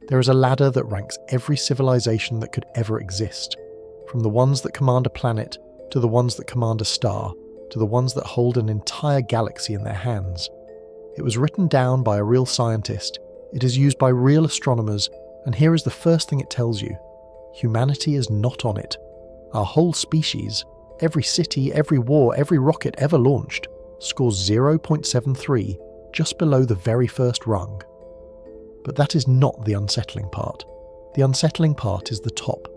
There is a ladder that ranks every civilization that could ever exist, from the ones that command a planet, to the ones that command a star, to the ones that hold an entire galaxy in their hands. It was written down by a real scientist, it is used by real astronomers, and here is the first thing it tells you. Humanity is not on it. Our whole species, every city, every war, every rocket ever launched, scores 0.73, just below the very first rung. But that is not the unsettling part. The unsettling part is the top.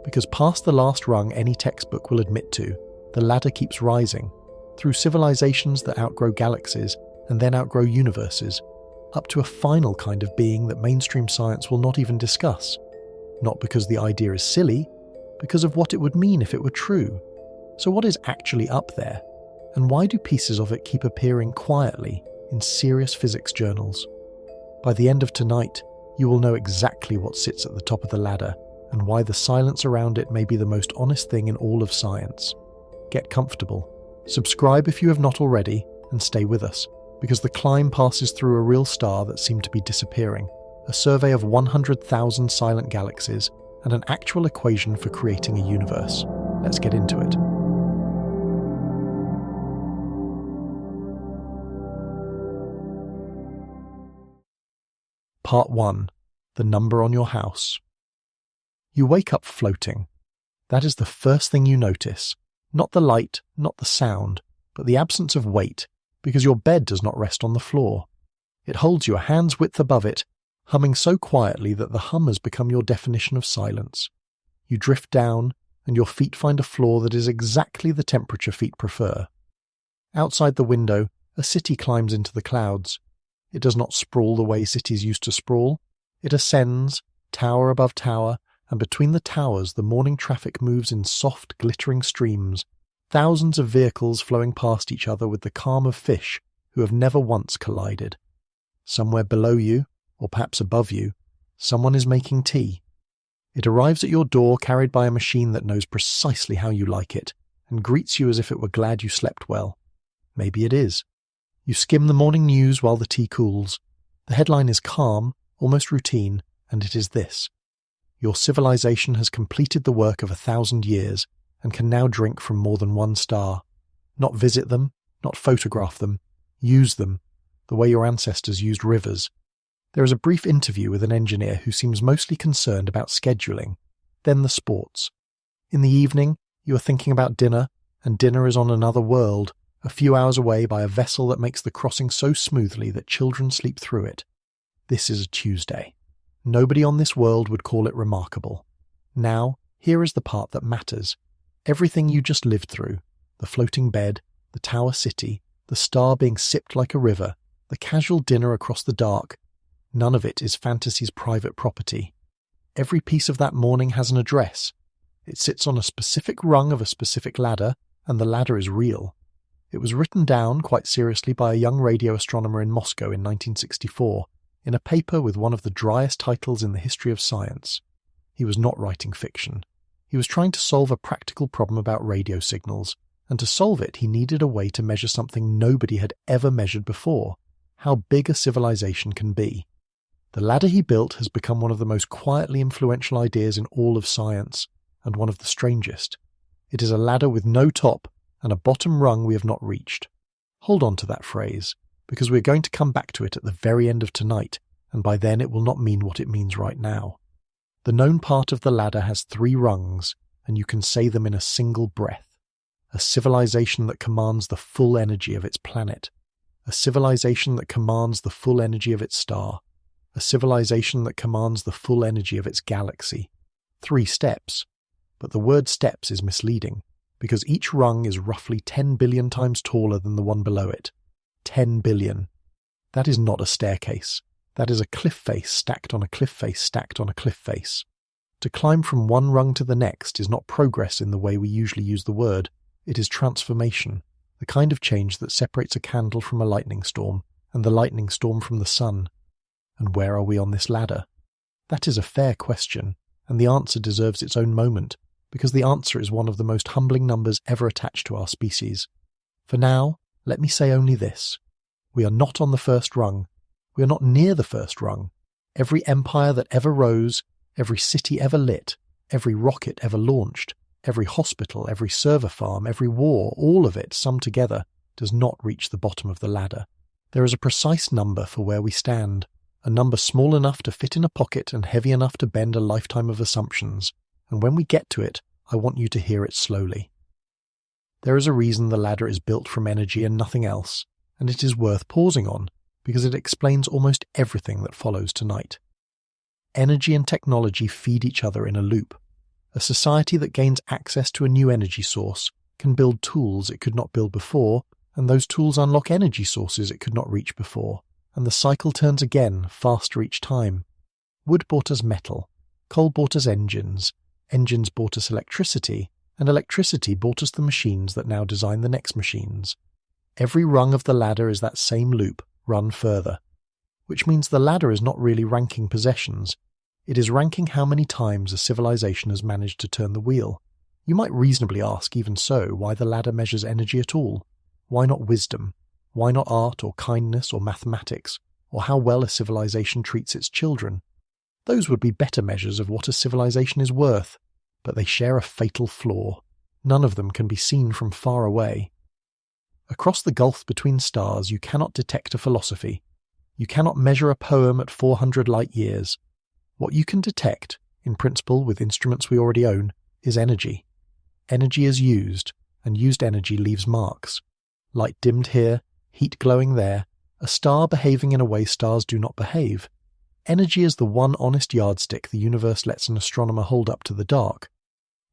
Because past the last rung any textbook will admit to, the ladder keeps rising, through civilizations that outgrow galaxies and then outgrow universes, up to a final kind of being that mainstream science will not even discuss. Not because the idea is silly, because of what it would mean if it were true. So what is actually up there? And why do pieces of it keep appearing quietly in serious physics journals? By the end of tonight, you will know exactly what sits at the top of the ladder and why the silence around it may be the most honest thing in all of science. Get comfortable, subscribe if you have not already, and stay with us, because the climb passes through a real star that seemed to be disappearing, a survey of 100,000 silent galaxies, and an actual equation for creating a universe. Let's get into it. Part 1. The number on your house. You wake up floating. That is the first thing you notice. Not the light, not the sound, but the absence of weight, because your bed does not rest on the floor. It holds you a hand's width above it, humming so quietly that the hum has become your definition of silence. You drift down, and your feet find a floor that is exactly the temperature feet prefer. Outside the window, a city climbs into the clouds. It does not sprawl the way cities used to sprawl. It ascends, tower above tower, and between the towers the morning traffic moves in soft, glittering streams, thousands of vehicles flowing past each other with the calm of fish who have never once collided. Somewhere below you, or perhaps above you, someone is making tea. It arrives at your door carried by a machine that knows precisely how you like it, and greets you as if it were glad you slept well. Maybe it is. You skim the morning news while the tea cools. The headline is calm, almost routine, and it is this: your civilization has completed the work of 1,000 years and can now drink from more than one star. Not visit them, not photograph them, use them, the way your ancestors used rivers. There is a brief interview with an engineer who seems mostly concerned about scheduling, then the sports. In the evening, you are thinking about dinner, and dinner is on another world, a few hours away by a vessel that makes the crossing so smoothly that children sleep through it. This is a Tuesday. Nobody on this world would call it remarkable. Now, here is the part that matters. Everything you just lived through, the floating bed, the tower city, the star being sipped like a river, the casual dinner across the dark, none of it is fantasy's private property. Every piece of that morning has an address. It sits on a specific rung of a specific ladder, and the ladder is real. It was written down quite seriously by a young radio astronomer in Moscow in 1964, in a paper with one of the driest titles in the history of science. He was not writing fiction. He was trying to solve a practical problem about radio signals, and to solve it he needed a way to measure something nobody had ever measured before: how big a civilization can be. The ladder he built has become one of the most quietly influential ideas in all of science, and one of the strangest. It is a ladder with no top, and a bottom rung we have not reached. Hold on to that phrase, because we're going to come back to it at the very end of tonight, and by then it will not mean what it means right now. The known part of the ladder has 3 rungs, and you can say them in a single breath. A civilization that commands the full energy of its planet. A civilization that commands the full energy of its star. A civilization that commands the full energy of its galaxy. 3 steps. But the word steps is misleading, because each rung is roughly 10 billion times taller than the one below it. 10 billion. That is not a staircase. That is a cliff face stacked on a cliff face stacked on a cliff face. To climb from one rung to the next is not progress in the way we usually use the word. It is transformation, the kind of change that separates a candle from a lightning storm, and the lightning storm from the sun. And where are we on this ladder? That is a fair question, and the answer deserves its own moment, because the answer is one of the most humbling numbers ever attached to our species. For now, let me say only this. We are not on the first rung. We are not near the first rung. Every empire that ever rose, every city ever lit, every rocket ever launched, every hospital, every server farm, every war, all of it summed together does not reach the bottom of the ladder. There is a precise number for where we stand, a number small enough to fit in a pocket and heavy enough to bend a lifetime of assumptions, and when we get to it, I want you to hear it slowly. There is a reason the ladder is built from energy and nothing else, and it is worth pausing on, because it explains almost everything that follows tonight. Energy and technology feed each other in a loop. A society that gains access to a new energy source can build tools it could not build before, and those tools unlock energy sources it could not reach before, and the cycle turns again, faster each time. Wood bought us metal, coal bought us engines bought us electricity, and electricity bought us the machines that now design the next machines. Every rung of the ladder is that same loop, run further. Which means the ladder is not really ranking possessions. It is ranking how many times a civilization has managed to turn the wheel. You might reasonably ask, even so, why the ladder measures energy at all. Why not wisdom? Why not art or kindness or mathematics, or how well a civilization treats its children? Those would be better measures of what a civilization is worth, but they share a fatal flaw. None of them can be seen from far away. Across the gulf between stars you cannot detect a philosophy. You cannot measure a poem at 400 light years. What you can detect, in principle with instruments we already own, is energy. Energy is used, and used energy leaves marks. Light dimmed here, heat glowing there, a star behaving in a way stars do not behave. Energy is the one honest yardstick the universe lets an astronomer hold up to the dark.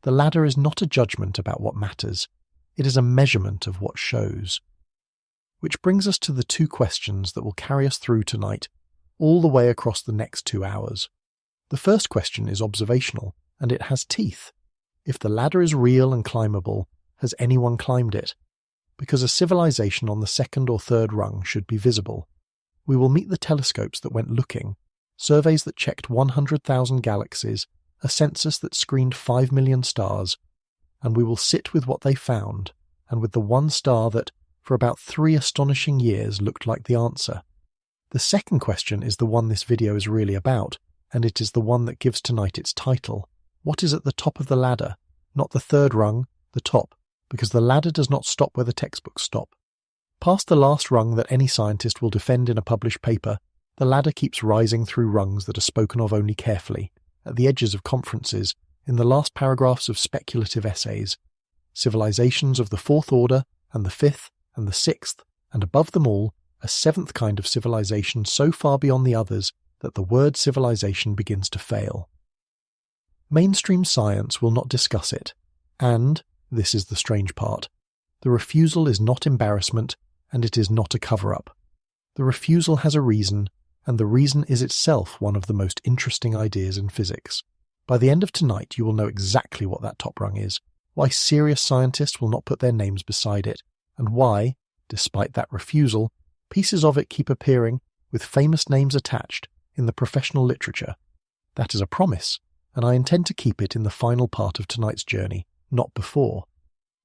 The ladder is not a judgment about what matters. It is a measurement of what shows. Which brings us to the two questions that will carry us through tonight, all the way across the next 2 hours. The first question is observational, and it has teeth. If the ladder is real and climbable, has anyone climbed it? Because a civilization on the second or third rung should be visible. We will meet the telescopes that went looking, surveys that checked 100,000 galaxies, a census that screened 5 million stars, and we will sit with what they found, and with the one star that, for about 3 astonishing years, looked like the answer. The second question is the one this video is really about, and it is the one that gives tonight its title. What is at the top of the ladder? Not the third rung, the top, because the ladder does not stop where the textbooks stop. Past the last rung that any scientist will defend in a published paper, the ladder keeps rising through rungs that are spoken of only carefully, at the edges of conferences, in the last paragraphs of speculative essays. Civilizations of the fourth order, and the fifth, and the sixth, and above them all, a seventh kind of civilization so far beyond the others that the word civilization begins to fail. Mainstream science will not discuss it, and, this is the strange part, the refusal is not embarrassment, and it is not a cover-up. The refusal has a reason, and the reason is itself one of the most interesting ideas in physics. By the end of tonight you will know exactly what that top rung is, why serious scientists will not put their names beside it, and why, despite that refusal, pieces of it keep appearing, with famous names attached, in the professional literature. That is a promise, and I intend to keep it in the final part of tonight's journey, not before.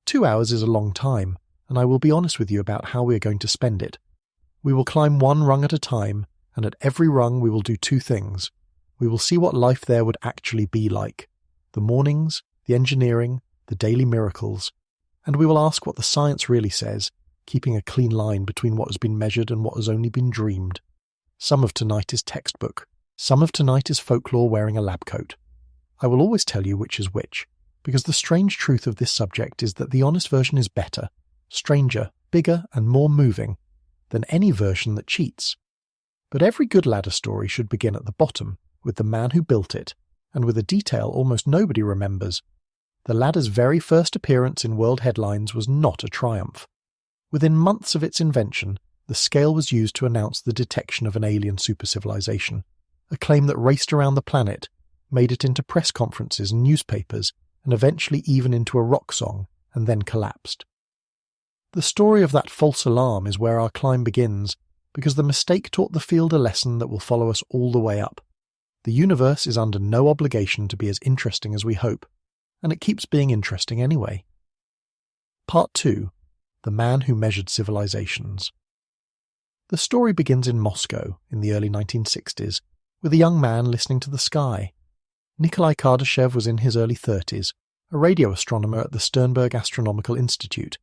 2 hours is a long time, and I will be honest with you about how we are going to spend it. We will climb one rung at a time, and at every rung we will do 2 things. We will see what life there would actually be like, the mornings, the engineering, the daily miracles, and we will ask what the science really says, keeping a clean line between what has been measured and what has only been dreamed. Some of tonight is textbook, some of tonight is folklore wearing a lab coat. I will always tell you which is which, because the strange truth of this subject is that the honest version is better, stranger, bigger, and more moving than any version that cheats. But every good ladder story should begin at the bottom, with the man who built it, and with a detail almost nobody remembers. The ladder's very first appearance in world headlines was not a triumph. Within months of its invention, the scale was used to announce the detection of an alien supercivilization, a claim that raced around the planet, made it into press conferences and newspapers, and eventually even into a rock song, and then collapsed. The story of that false alarm is where our climb begins, because the mistake taught the field a lesson that will follow us all the way up. The universe is under no obligation to be as interesting as we hope, and it keeps being interesting anyway. Part 2. The Man Who Measured Civilizations. The story begins in Moscow in the early 1960s, with a young man listening to the sky. Nikolai Kardashev was in his early 30s, a radio astronomer at the Sternberg Astronomical Institute,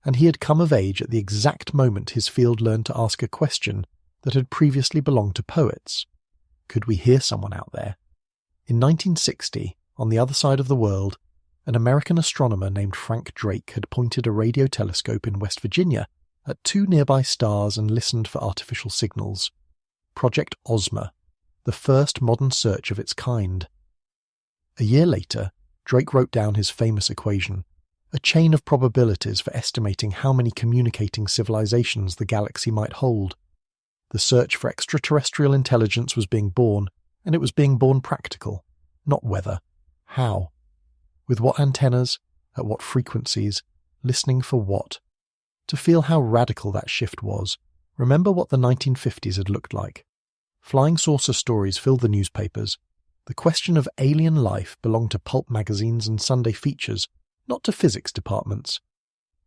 and he had come of age at the exact moment his field learned to ask a question that had previously belonged to poets. Could we hear someone out there? In 1960, on the other side of the world, an American astronomer named Frank Drake had pointed a radio telescope in West Virginia at two nearby stars and listened for artificial signals. Project Ozma, the first modern search of its kind. A year later, Drake wrote down his famous equation, a chain of probabilities for estimating how many communicating civilizations the galaxy might hold. The search for extraterrestrial intelligence was being born, and it was being born practical, not whether. How? With what antennas? At what frequencies? Listening for what? To feel how radical that shift was, remember what the 1950s had looked like. Flying saucer stories filled the newspapers. The question of alien life belonged to pulp magazines and Sunday features, not to physics departments.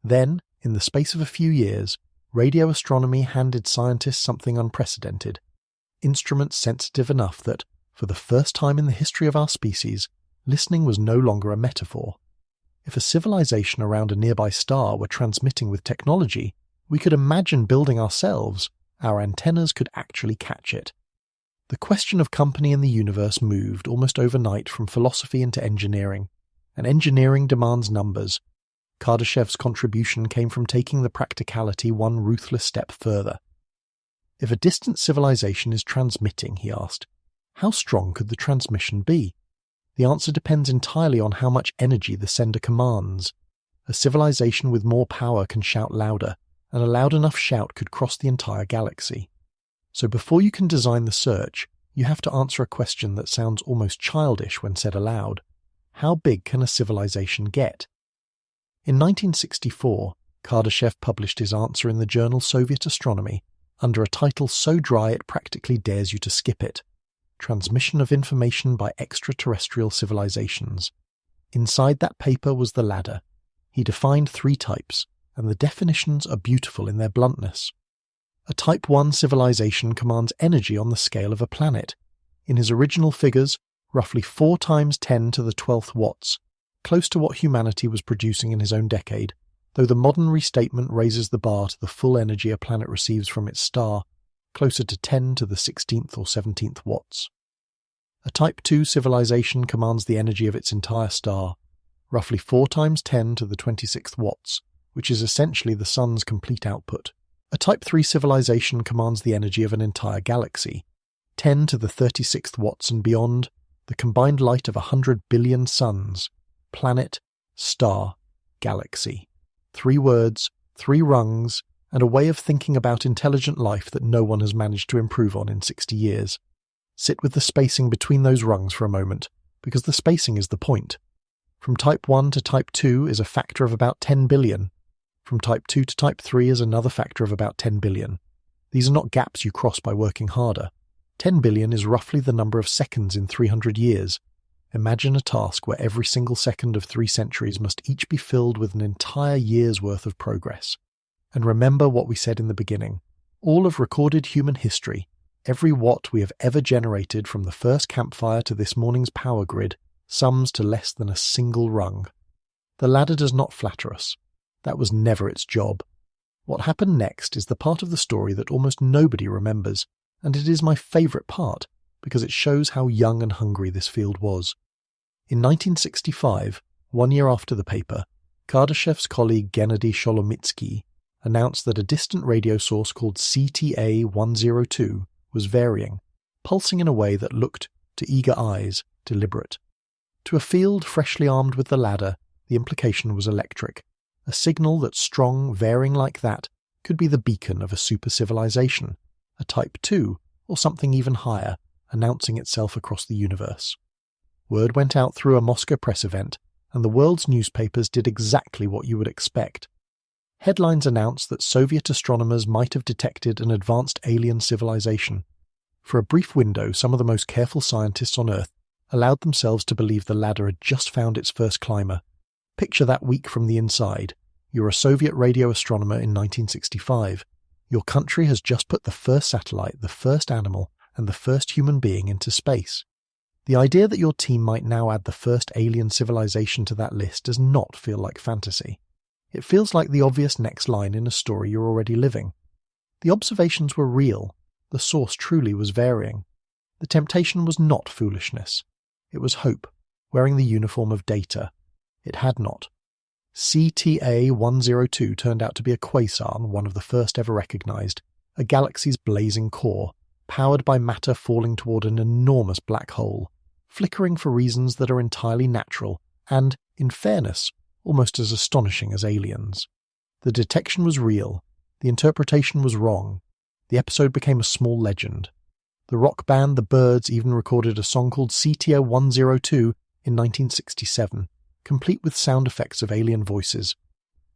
Then, in the space of a few years, radio astronomy handed scientists something unprecedented. Instruments sensitive enough that, for the first time in the history of our species, listening was no longer a metaphor. If a civilization around a nearby star were transmitting with technology, we could imagine building ourselves. Our antennas could actually catch it. The question of company in the universe moved almost overnight from philosophy into engineering, and engineering demands numbers. Kardashev's contribution came from taking the practicality one ruthless step further. If a distant civilization is transmitting, he asked, how strong could the transmission be? The answer depends entirely on how much energy the sender commands. A civilization with more power can shout louder, and a loud enough shout could cross the entire galaxy. So before you can design the search, you have to answer a question that sounds almost childish when said aloud. How big can a civilization get? In 1964, Kardashev published his answer in the journal Soviet Astronomy under a title so dry it practically dares you to skip it. Transmission of Information by Extraterrestrial Civilizations. Inside that paper was the ladder. He defined 3 types, and the definitions are beautiful in their bluntness. A Type 1 civilization commands energy on the scale of a planet. In his original figures, roughly 4 times 10 to the 12th watts, close to what humanity was producing in his own decade, though the modern restatement raises the bar to the full energy a planet receives from its star, closer to 10 to the 16th or 17th watts. A Type 2 civilization commands the energy of its entire star, roughly 4 times 10 to the 26th watts, which is essentially the Sun's complete output. A Type 3 civilization commands the energy of an entire galaxy, 10 to the 36th watts and beyond, the combined light of 100 billion suns. Planet, star, galaxy. 3 words, 3 rungs, and a way of thinking about intelligent life that no one has managed to improve on in 60 years. Sit with the spacing between those rungs for a moment, because the spacing is the point. From Type 1 to Type 2 is a factor of about 10 billion. From Type 2 to Type 3 is another factor of about 10 billion. These are not gaps you cross by working harder. 10 billion is roughly the number of seconds in 300 years. Imagine a task where every single second of 3 centuries must each be filled with an entire year's worth of progress. And remember what we said in the beginning. All of recorded human history, every watt we have ever generated from the first campfire to this morning's power grid, sums to less than a single rung. The ladder does not flatter us. That was never its job. What happened next is the part of the story that almost nobody remembers, and it is my favourite part, because it shows how young and hungry this field was. In 1965, 1 year after the paper, Kardashev's colleague Gennady Sholomitsky announced that a distant radio source called CTA-102 was varying, pulsing in a way that looked, to eager eyes, deliberate. To a field freshly armed with the ladder, the implication was electric. A signal that strong, varying like that, could be the beacon of a super-civilization, a Type 2, or something even higher, announcing itself across the universe. Word went out through a Moscow press event, and the world's newspapers did exactly what you would expect. Headlines announced that Soviet astronomers might have detected an advanced alien civilization. For a brief window, some of the most careful scientists on Earth allowed themselves to believe the ladder had just found its first climber. Picture that week from the inside. You're a Soviet radio astronomer in 1965. Your country has just put the first satellite, the first animal, and the first human being into space. The idea that your team might now add the first alien civilization to that list does not feel like fantasy. It feels like the obvious next line in a story you're already living. The observations were real. The source truly was varying. The temptation was not foolishness. It was hope, wearing the uniform of data. It had not. CTA-102 turned out to be a quasar, one of the first ever recognized, a galaxy's blazing core, powered by matter falling toward an enormous black hole, flickering for reasons that are entirely natural and, in fairness, almost as astonishing as aliens. The detection was real. The interpretation was wrong. The episode became a small legend. The rock band The Byrds even recorded a song called CTA-102 in 1967, complete with sound effects of alien voices.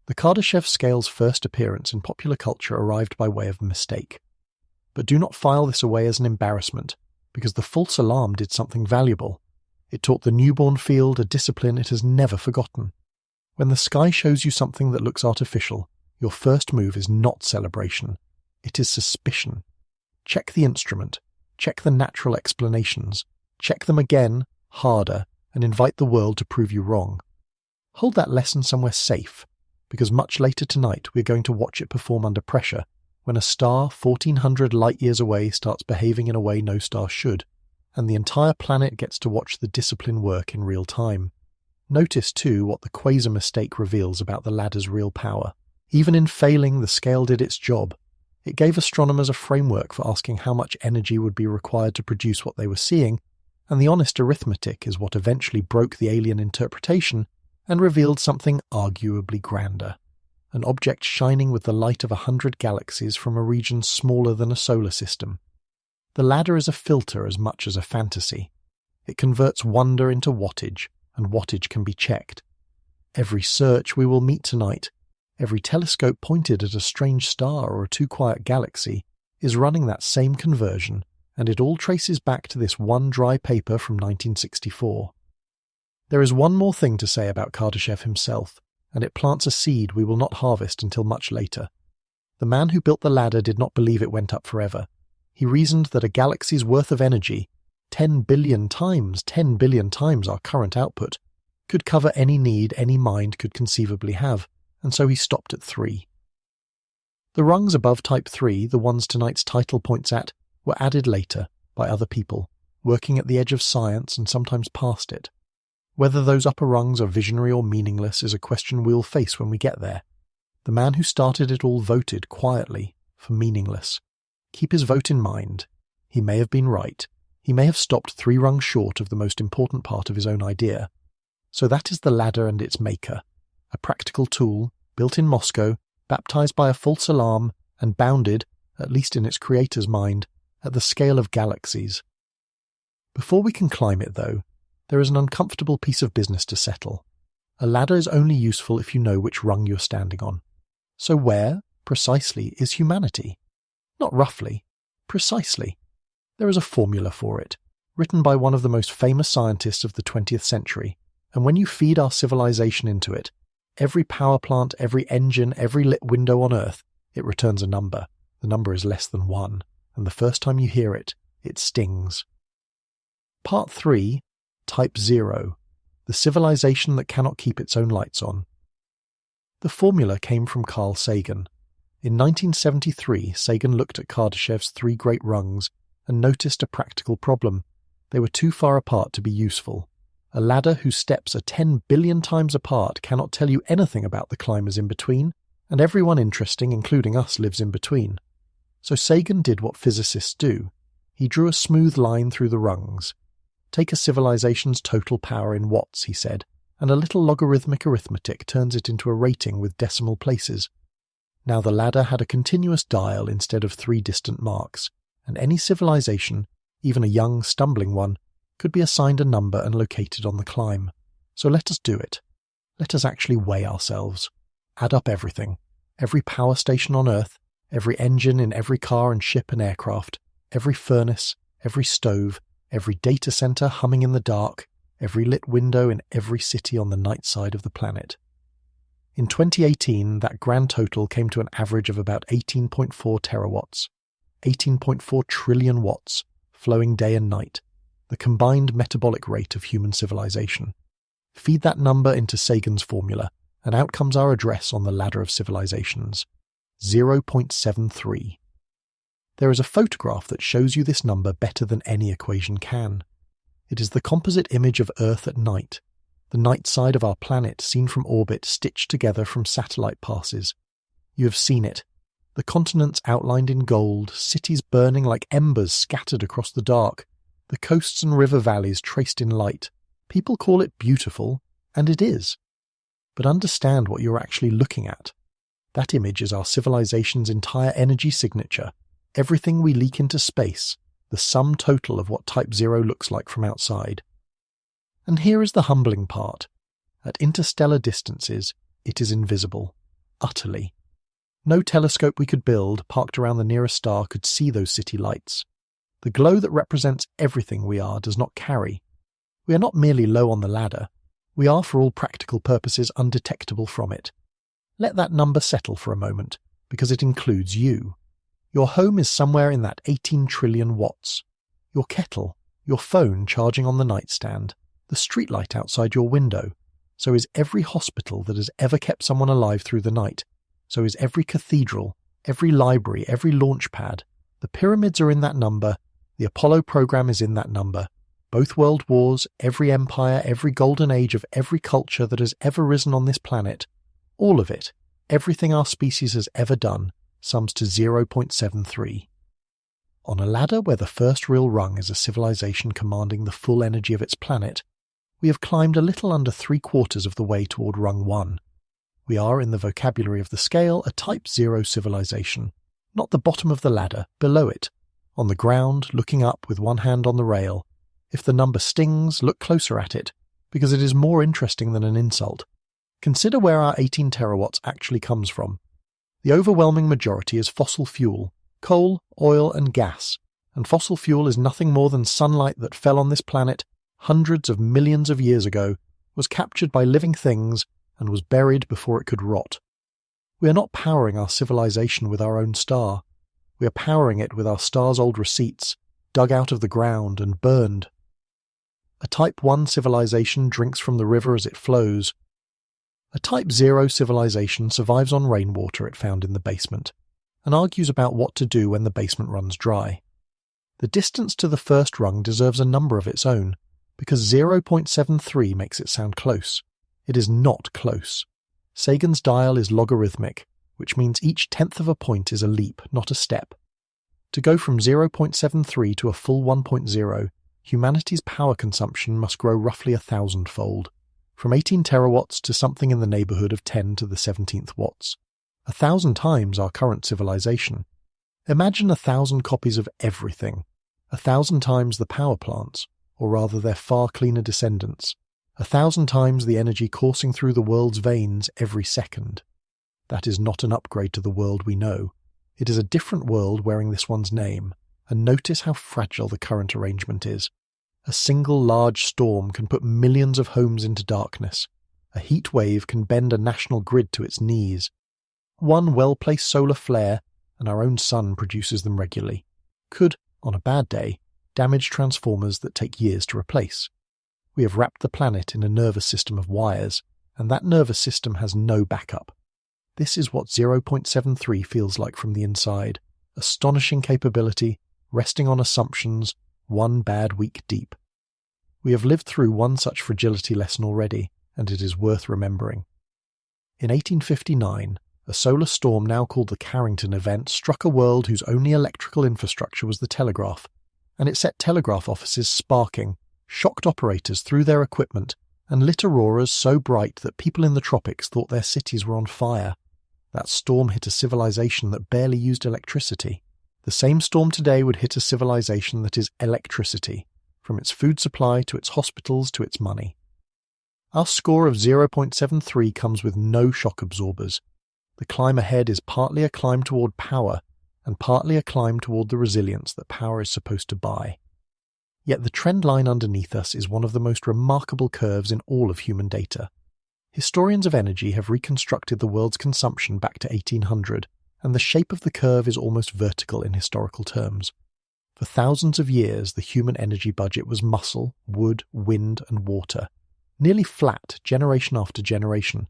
The Kardashev scale's first appearance in popular culture arrived by way of mistake. But do not file this away as an embarrassment, because the false alarm did something valuable. It taught the newborn field a discipline it has never forgotten. When the sky shows you something that looks artificial, your first move is not celebration. It is suspicion. Check the instrument. Check the natural explanations. Check them again, harder, and invite the world to prove you wrong. Hold that lesson somewhere safe, because much later tonight we're going to watch it perform under pressure when a star 1,400 light-years away starts behaving in a way no star should, and the entire planet gets to watch the discipline work in real time. Notice, too, what the quasar mistake reveals about the ladder's real power. Even in failing, the scale did its job. It gave astronomers a framework for asking how much energy would be required to produce what they were seeing, and the honest arithmetic is what eventually broke the alien interpretation and revealed something arguably grander. An object shining with the light of 100 galaxies from a region smaller than a solar system. The ladder is a filter as much as a fantasy. It converts wonder into wattage, and wattage can be checked. Every search we will meet tonight, every telescope pointed at a strange star or a too-quiet galaxy, is running that same conversion, and it all traces back to this one dry paper from 1964. There is one more thing to say about Kardashev himself, and it plants a seed we will not harvest until much later. The man who built the ladder did not believe it went up forever. He reasoned that a galaxy's worth of energy, 10 billion times our current output, could cover any need any mind could conceivably have, and so he stopped at 3. The rungs above Type 3, the ones tonight's title points at, were added later, by other people, working at the edge of science and sometimes past it. Whether those upper rungs are visionary or meaningless is a question we'll face when we get there. The man who started it all voted, quietly, for meaningless. Keep his vote in mind. He may have been right. He may have stopped 3 rungs short of the most important part of his own idea. So that is the ladder and its maker. A practical tool, built in Moscow, baptized by a false alarm, and bounded, at least in its creator's mind, at the scale of galaxies. Before we can climb it, though, there is an uncomfortable piece of business to settle. A ladder is only useful if you know which rung you're standing on. So where, precisely, is humanity? Not roughly, precisely. There is a formula for it, written by one of the most famous scientists of the 20th century, and when you feed our civilization into it, every power plant, every engine, every lit window on Earth, it returns a number. The number is less than 1, and the first time you hear it, it stings. Part 3, Type 0, the civilization that cannot keep its own lights on. The formula came from Carl Sagan. In 1973, Sagan looked at Kardashev's 3 great rungs and noticed a practical problem. They were too far apart to be useful. A ladder whose steps are 10 billion times apart cannot tell you anything about the climbers in between, and everyone interesting, including us, lives in between. So Sagan did what physicists do. He drew a smooth line through the rungs. Take a civilization's total power in watts, he said, and a little logarithmic arithmetic turns it into a rating with decimal places. Now the ladder had a continuous dial instead of 3 distant marks, and any civilization, even a young, stumbling one, could be assigned a number and located on the climb. So let us do it. Let us actually weigh ourselves. Add up everything. Every power station on Earth, every engine in every car and ship and aircraft, every furnace, every stove, every data center humming in the dark, every lit window in every city on the night side of the planet. In 2018, that grand total came to an average of about 18.4 terawatts, 18.4 trillion watts, flowing day and night, the combined metabolic rate of human civilization. Feed that number into Sagan's formula, and out comes our address on the ladder of civilizations: 0.73. There is a photograph that shows you this number better than any equation can. It is the composite image of Earth at night, the night side of our planet seen from orbit stitched together from satellite passes. You have seen it. The continents outlined in gold, cities burning like embers scattered across the dark, the coasts and river valleys traced in light. People call it beautiful, and it is. But understand what you're actually looking at. That image is our civilization's entire energy signature, everything we leak into space, the sum total of what Type 0 looks like from outside. And here is the humbling part. At interstellar distances, it is invisible. Utterly. No telescope we could build, parked around the nearest star, could see those city lights. The glow that represents everything we are does not carry. We are not merely low on the ladder. We are, for all practical purposes, undetectable from it. Let that number settle for a moment, because it includes you. Your home is somewhere in that 18 trillion watts. Your kettle, your phone charging on the nightstand, the streetlight outside your window. So is every hospital that has ever kept someone alive through the night. So is every cathedral, every library, every launch pad. The pyramids are in that number. The Apollo program is in that number. Both world wars, every empire, every golden age of every culture that has ever risen on this planet, all of it, everything our species has ever done, sums to 0.73. On a ladder where the first real rung is a civilization commanding the full energy of its planet, we have climbed a little under 3/4 of the way toward rung 1. We are, in the vocabulary of the scale, a Type 0 civilization, not the bottom of the ladder, below it, on the ground, looking up with one hand on the rail. If the number stings, look closer at it, because it is more interesting than an insult. Consider where our 18 terawatts actually comes from. The overwhelming majority is fossil fuel, coal, oil and gas, and fossil fuel is nothing more than sunlight that fell on this planet hundreds of millions of years ago, was captured by living things, and was buried before it could rot. We are not powering our civilization with our own star. We are powering it with our star's old receipts, dug out of the ground and burned. A Type 1 civilization drinks from the river as it flows. A Type 0 civilization survives on rainwater it found in the basement, and argues about what to do when the basement runs dry. The distance to the first rung deserves a number of its own, because 0.73 makes it sound close. It is not close. Sagan's dial is logarithmic, which means each tenth of a point is a leap, not a step. To go from 0.73 to a full 1.0, humanity's power consumption must grow roughly 1,000-fold, from 18 terawatts to something in the neighborhood of 10 to the 17th watts. 1,000 times our current civilization. Imagine 1,000 copies of everything, 1,000 times the power plants, or rather their far cleaner descendants, 1,000 times the energy coursing through the world's veins every second. That is not an upgrade to the world we know. It is a different world wearing this one's name, and notice how fragile the current arrangement is. A single large storm can put millions of homes into darkness. A heat wave can bend a national grid to its knees. One well-placed solar flare, and our own sun produces them regularly, could, on a bad day, damage transformers that take years to replace. We have wrapped the planet in a nervous system of wires, and that nervous system has no backup. This is what 0.73 feels like from the inside. Astonishing capability, resting on assumptions, one bad week deep. We have lived through one such fragility lesson already, and it is worth remembering. In 1859, a solar storm now called the Carrington event struck a world whose only electrical infrastructure was the telegraph, and it set telegraph offices sparking, shocked operators through their equipment, and lit auroras so bright that people in the tropics thought their cities were on fire. That storm hit a civilization that barely used electricity. The same storm today would hit a civilization that is electricity, from its food supply to its hospitals to its money. Our score of 0.73 comes with no shock absorbers. The climb ahead is partly a climb toward power, and partly a climb toward the resilience that power is supposed to buy. Yet the trend line underneath us is one of the most remarkable curves in all of human data. Historians of energy have reconstructed the world's consumption back to 1800, and the shape of the curve is almost vertical in historical terms. For thousands of years, the human energy budget was muscle, wood, wind, and water, nearly flat generation after generation.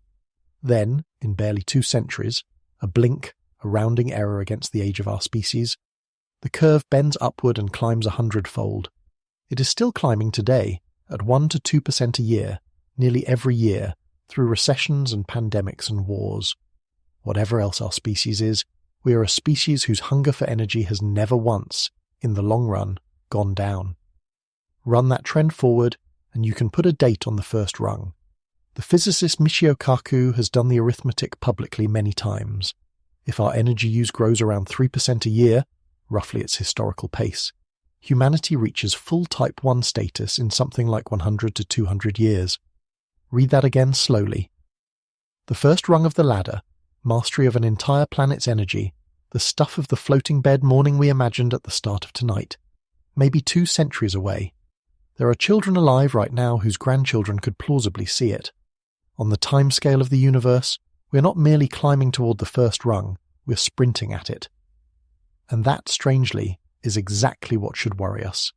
Then, in barely 2 centuries, a blink, a rounding error against the age of our species, the curve bends upward and climbs 100-fold. It is still climbing today, at 1 to 2% a year, nearly every year, through recessions and pandemics and wars. Whatever else our species is, we are a species whose hunger for energy has never once, in the long run, gone down. Run that trend forward, and you can put a date on the first rung. The physicist Michio Kaku has done the arithmetic publicly many times. If our energy use grows around 3% a year, roughly its historical pace, humanity reaches full Type 1 status in something like 100 to 200 years. Read that again slowly. The first rung of the ladder, mastery of an entire planet's energy, the stuff of the floating bed morning we imagined at the start of tonight, maybe 2 centuries away. There are children alive right now whose grandchildren could plausibly see it. On the timescale of the universe, we're not merely climbing toward the first rung, we're sprinting at it. And that, strangely, is exactly what should worry us,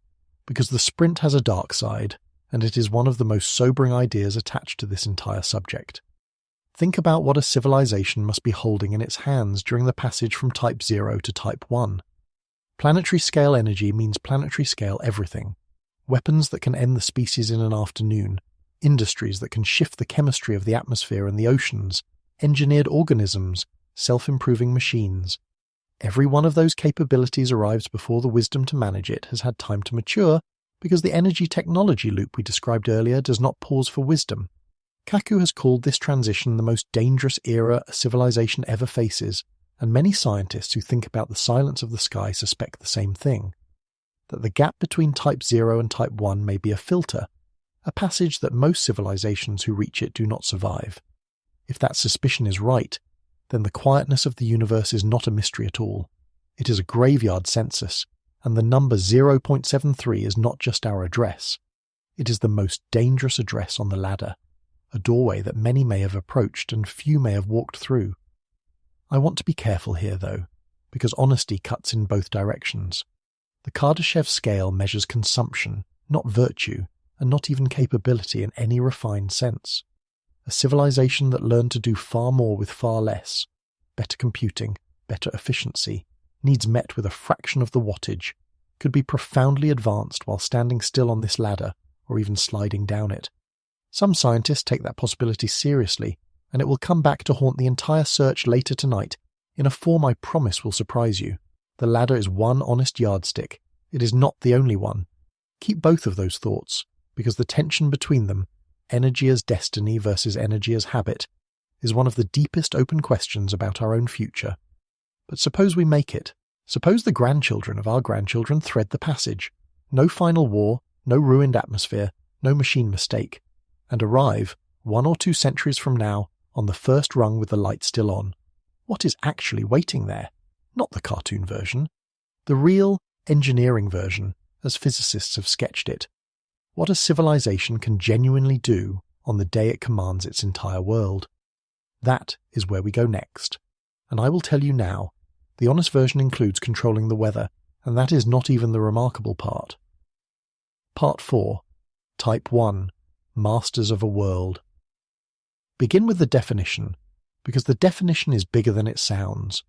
because the sprint has a dark side, and it is one of the most sobering ideas attached to this entire subject. Think about what a civilization must be holding in its hands during the passage from Type 0 to Type 1. Planetary scale energy means planetary scale everything. Weapons that can end the species in an afternoon, industries that can shift the chemistry of the atmosphere and the oceans, engineered organisms, self-improving machines. Every one of those capabilities arrives before the wisdom to manage it has had time to mature, because the energy technology loop we described earlier does not pause for wisdom. Kaku has called this transition the most dangerous era a civilization ever faces, and many scientists who think about the silence of the sky suspect the same thing. That the gap between Type 0 and Type 1 may be a filter, a passage that most civilizations who reach it do not survive. If that suspicion is right, then the quietness of the universe is not a mystery at all. It is a graveyard census, and the number 0.73 is not just our address. It is the most dangerous address on the ladder, a doorway that many may have approached and few may have walked through. I want to be careful here, though, because honesty cuts in both directions. The Kardashev scale measures consumption, not virtue, and not even capability in any refined sense. A civilization that learned to do far more with far less, better computing, better efficiency, needs met with a fraction of the wattage, could be profoundly advanced while standing still on this ladder, or even sliding down it. Some scientists take that possibility seriously, and it will come back to haunt the entire search later tonight, in a form I promise will surprise you. The ladder is one honest yardstick. It is not the only one. Keep both of those thoughts, because the tension between them, energy as destiny versus energy as habit, is one of the deepest open questions about our own future. But suppose we make it. Suppose the grandchildren of our grandchildren thread the passage. No final war, no ruined atmosphere, no machine mistake, and arrive, 1 or 2 centuries from now, on the first rung with the light still on. What is actually waiting there? Not the cartoon version. The real, engineering version, as physicists have sketched it. What a civilization can genuinely do on the day it commands its entire world. That is where we go next. And I will tell you now, the honest version includes controlling the weather, and that is not even the remarkable part. Part 4. Type 1. Masters of a world. Begin with the definition, because the definition is bigger than it sounds.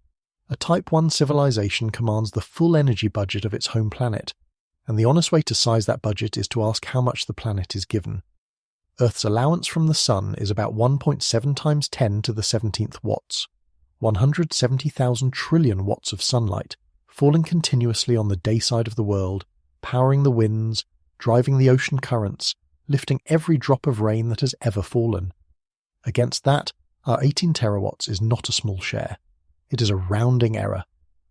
A Type 1 civilization commands the full energy budget of its home planet, and the honest way to size that budget is to ask how much the planet is given. Earth's allowance from the Sun is about 1.7 times 10 to the 17th watts, 170,000 trillion watts of sunlight, falling continuously on the day side of the world, powering the winds, driving the ocean currents, lifting every drop of rain that has ever fallen. Against that, our 18 terawatts is not a small share. It is a rounding error,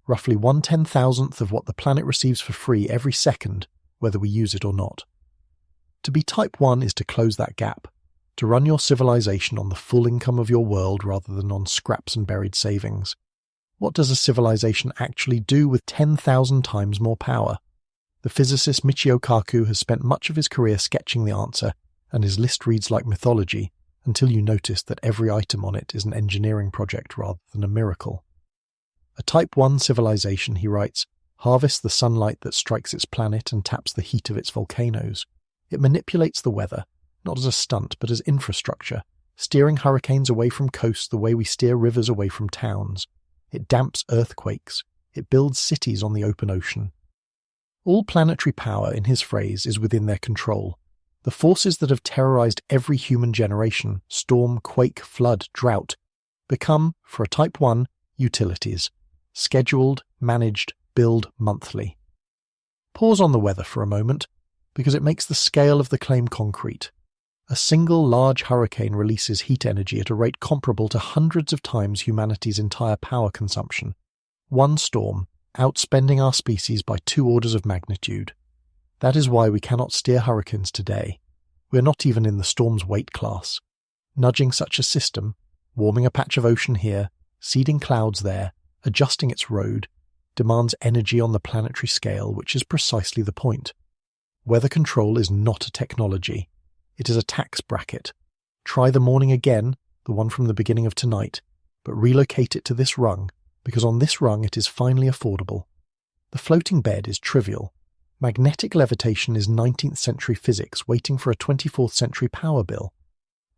roughly 1/10,000th of what the planet receives for free every second, whether we use it or not. To be Type 1 is to close that gap, to run your civilization on the full income of your world rather than on scraps and buried savings. What does a civilization actually do with 10,000 times more power? The physicist Michio Kaku has spent much of his career sketching the answer, and his list reads like mythology, until you notice that every item on it is an engineering project rather than a miracle. A Type 1 civilization, he writes, harvests the sunlight that strikes its planet and taps the heat of its volcanoes. It manipulates the weather, not as a stunt but as infrastructure, steering hurricanes away from coasts the way we steer rivers away from towns. It damps earthquakes. It builds cities on the open ocean. All planetary power, in his phrase, is within their control. The forces that have terrorized every human generation, storm, quake, flood, drought, become, for a Type 1, utilities, scheduled, managed, billed monthly. Pause on the weather for a moment, because it makes the scale of the claim concrete. A single large hurricane releases heat energy at a rate comparable to hundreds of times humanity's entire power consumption. One storm, outspending our species by 2 orders of magnitude. That is why we cannot steer hurricanes today. We are not even in the storm's weight class. Nudging such a system, warming a patch of ocean here, seeding clouds there, adjusting its road, demands energy on the planetary scale, which is precisely the point. Weather control is not a technology. It is a tax bracket. Try the morning again, the one from the beginning of tonight, but relocate it to this rung, because on this rung it is finally affordable. The floating bed is trivial. Magnetic levitation is 19th century physics waiting for a 24th century power bill.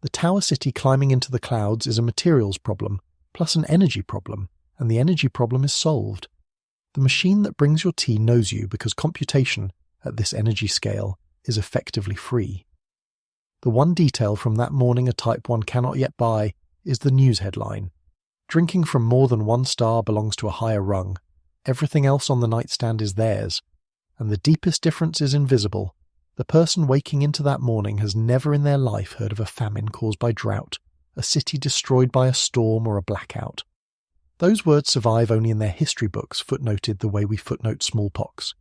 The tower city climbing into the clouds is a materials problem, plus an energy problem, and the energy problem is solved. The machine that brings your tea knows you because computation, at this energy scale, is effectively free. The one detail from that morning a Type 1 cannot yet buy is the news headline. Drinking from more than one star belongs to a higher rung. Everything else on the nightstand is theirs. And the deepest difference is invisible. The person waking into that morning has never in their life heard of a famine caused by drought, a city destroyed by a storm or a blackout. Those words survive only in their history books footnoted the way we footnote smallpox.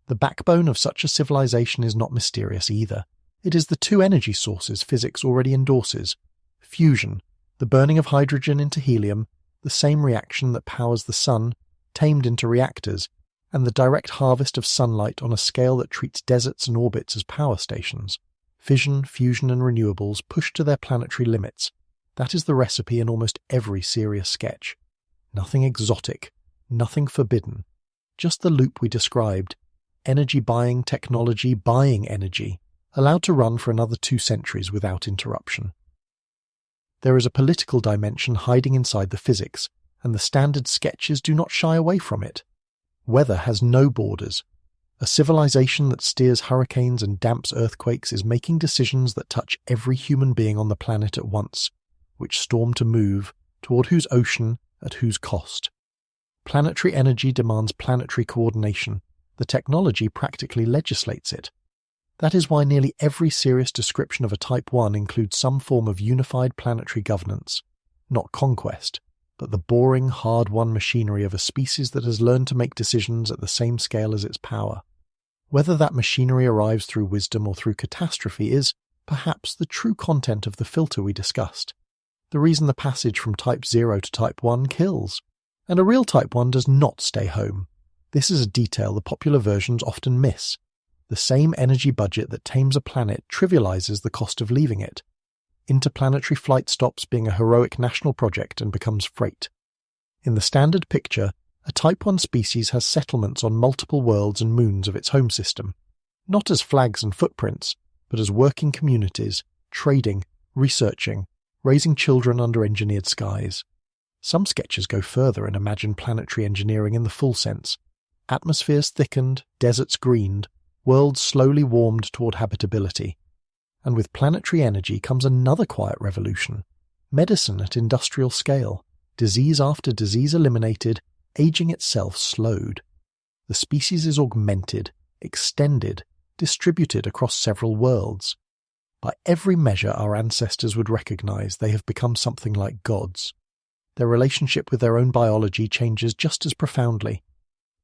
The backbone of such a civilization is not mysterious either. It is the 2 energy sources physics already endorses. Fusion, the burning of hydrogen into helium, the same reaction that powers the sun, tamed into reactors, and the direct harvest of sunlight on a scale that treats deserts and orbits as power stations. Fission, fusion and renewables pushed to their planetary limits. That is the recipe in almost every serious sketch. Nothing exotic, nothing forbidden. Just the loop we described. Energy buying technology buying energy, allowed to run for another 2 centuries without interruption. There is a political dimension hiding inside the physics, and the standard sketches do not shy away from it. Weather has no borders. A civilization that steers hurricanes and damps earthquakes is making decisions that touch every human being on the planet at once. Which storm to move, toward whose ocean, at whose cost. Planetary energy demands planetary coordination. The technology practically legislates it. That is why nearly every serious description of a Type 1 includes some form of unified planetary governance. Not conquest, but the boring, hard-won machinery of a species that has learned to make decisions at the same scale as its power. Whether that machinery arrives through wisdom or through catastrophe is, perhaps, the true content of the filter we discussed. The reason the passage from Type 0 to Type 1 kills. And a real Type 1 does not stay home. This is a detail the popular versions often miss. The same energy budget that tames a planet trivializes the cost of leaving it. Interplanetary flight stops being a heroic national project and becomes freight. In the standard picture, a Type 1 species has settlements on multiple worlds and moons of its home system, not as flags and footprints, but as working communities, trading, researching, raising children under engineered skies. Some sketches go further and imagine planetary engineering in the full sense. Atmospheres thickened, deserts greened, worlds slowly warmed toward habitability. And with planetary energy comes another quiet revolution. Medicine at industrial scale, disease after disease eliminated, aging itself slowed. The species is augmented, extended, distributed across several worlds. By every measure our ancestors would recognize they have become something like gods. Their relationship with their own biology changes just as profoundly.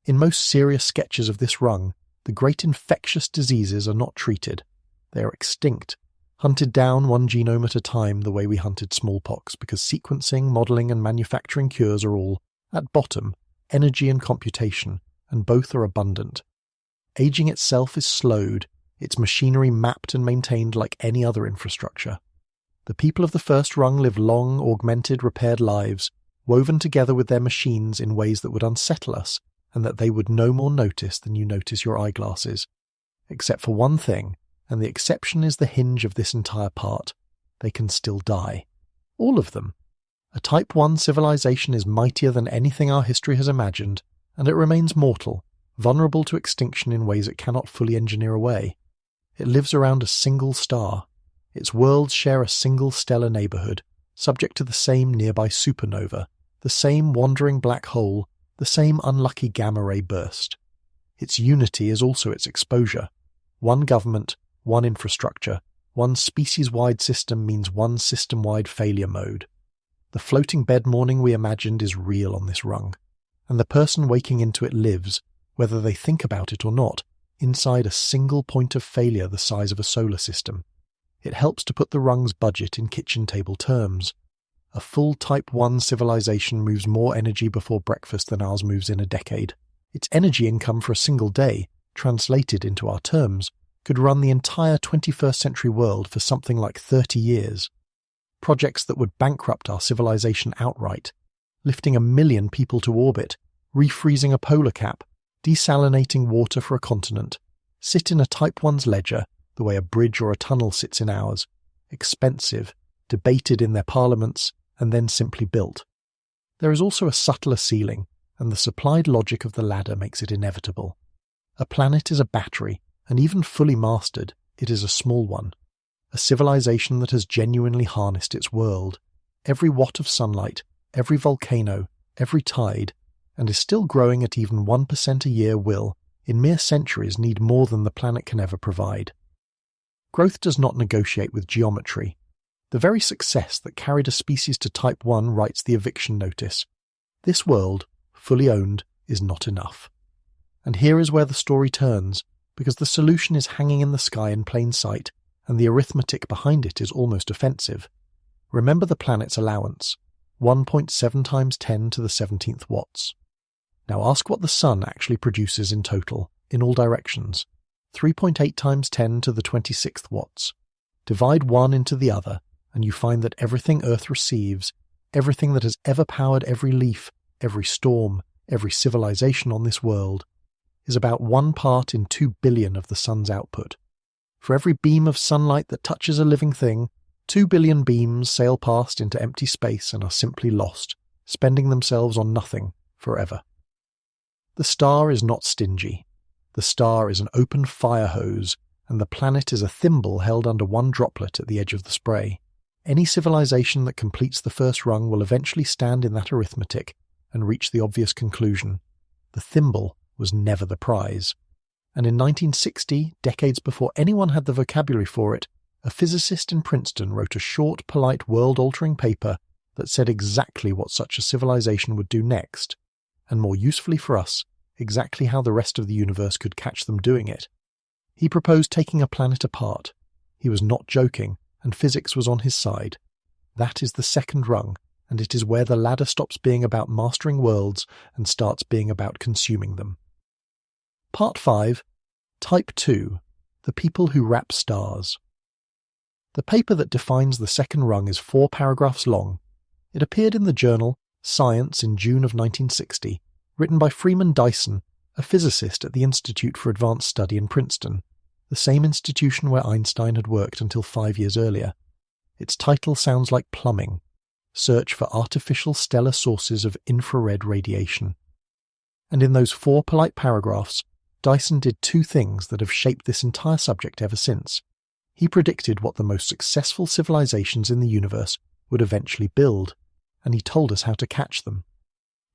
In most serious sketches of this rung, the great infectious diseases are not treated. They are extinct, hunted down one genome at a time the way we hunted smallpox, because sequencing, modeling and manufacturing cures are all, at bottom, energy and computation, and both are abundant. Aging itself is slowed, its machinery mapped and maintained like any other infrastructure. The people of the first rung live long, augmented, repaired lives, woven together with their machines in ways that would unsettle us, and that they would no more notice than you notice your eyeglasses. Except for one thing, and the exception is the hinge of this entire part: they can still die. All of them. A Type 1 civilization is mightier than anything our history has imagined, and it remains mortal, vulnerable to extinction in ways it cannot fully engineer away. It lives around a single star. Its worlds share a single stellar neighborhood, subject to the same nearby supernova, the same wandering black hole, the same unlucky gamma-ray burst. Its unity is also its exposure. One government, one infrastructure, one species-wide system means one system-wide failure mode. The floating bed morning we imagined is real on this rung, and the person waking into it lives, whether they think about it or not, inside a single point of failure the size of a solar system. It helps to put the rung's budget in kitchen table terms. A full Type 1 civilization moves more energy before breakfast than ours moves in a decade. Its energy income for a single day, translated into our terms, could run the entire 21st century world for something like 30 years. Projects that would bankrupt our civilization outright, lifting 1 million people to orbit, refreezing a polar cap, desalinating water for a continent, sit in a Type 1's ledger the way a bridge or a tunnel sits in ours, expensive, debated in their parliaments, and then simply built. There is also a subtler ceiling, and the supplied logic of the ladder makes it inevitable. A planet is a battery, and even fully mastered, it is a small one. A civilization that has genuinely harnessed its world, every watt of sunlight, every volcano, every tide, and is still growing at even 1% a year will, in mere centuries, need more than the planet can ever provide. Growth does not negotiate with geometry. The very success that carried a species to Type 1 writes the eviction notice. This world, fully owned, is not enough. And here is where the story turns, because the solution is hanging in the sky in plain sight, and the arithmetic behind it is almost offensive. Remember the planet's allowance, 1.7 times 10 to the 17th watts. Now ask what the Sun actually produces in total, in all directions. 3.8 times 10 to the 26th watts. Divide one into the other, and you find that everything Earth receives, everything that has ever powered every leaf, every storm, every civilization on this world, is about 1 part in 2 billion of the Sun's output. For every beam of sunlight that touches a living thing, 2 billion beams sail past into empty space and are simply lost, spending themselves on nothing forever. The star is not stingy. The star is an open fire hose, and the planet is a thimble held under one droplet at the edge of the spray. Any civilization that completes the first rung will eventually stand in that arithmetic and reach the obvious conclusion: the thimble was never the prize. And in 1960, decades before anyone had the vocabulary for it, a physicist in Princeton wrote a short, polite, world-altering paper that said exactly what such a civilization would do next, and more usefully for us, exactly how the rest of the universe could catch them doing it. He proposed taking a planet apart. He was not joking, and physics was on his side. That is the second rung, and it is where the ladder stops being about mastering worlds and starts being about consuming them. Part 5. Type 2. The People Who Wrap Stars. The paper that defines the second rung is 4 paragraphs long. It appeared in the journal Science in June of 1960, written by Freeman Dyson, a physicist at the Institute for Advanced Study in Princeton, the same institution where Einstein had worked until 5 years earlier. Its title sounds like plumbing: Search for Artificial Stellar Sources of Infrared Radiation. And in those 4 polite paragraphs, Dyson did 2 things that have shaped this entire subject ever since. He predicted what the most successful civilizations in the universe would eventually build, and he told us how to catch them.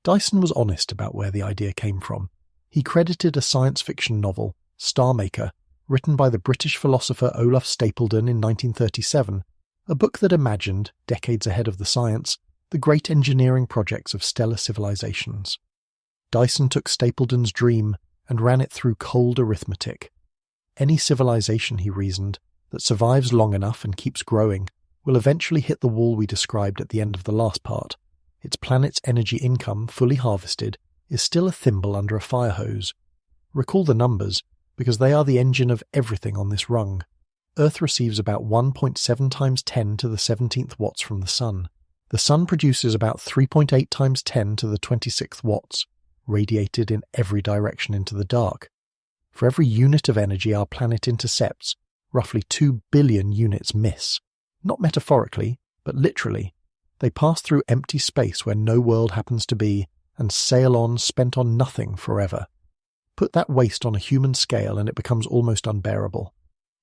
Dyson was honest about where the idea came from. He credited a science fiction novel, Star Maker, written by the British philosopher Olaf Stapledon in 1937, a book that imagined, decades ahead of the science, the great engineering projects of stellar civilizations. Dyson took Stapledon's dream and ran it through cold arithmetic. Any civilization, he reasoned, that survives long enough and keeps growing will eventually hit the wall we described at the end of the last part. Its planet's energy income, fully harvested, is still a thimble under a fire hose. Recall the numbers, because they are the engine of everything on this rung. Earth receives about 1.7 times 10 to the 17th watts from the Sun. The Sun produces about 3.8 times 10 to the 26th watts. radiated in every direction into the dark. For every unit of energy our planet intercepts, roughly 2 billion units miss. Not metaphorically, but literally. They pass through empty space where no world happens to be, and sail on spent on nothing forever. Put that waste on a human scale and it becomes almost unbearable.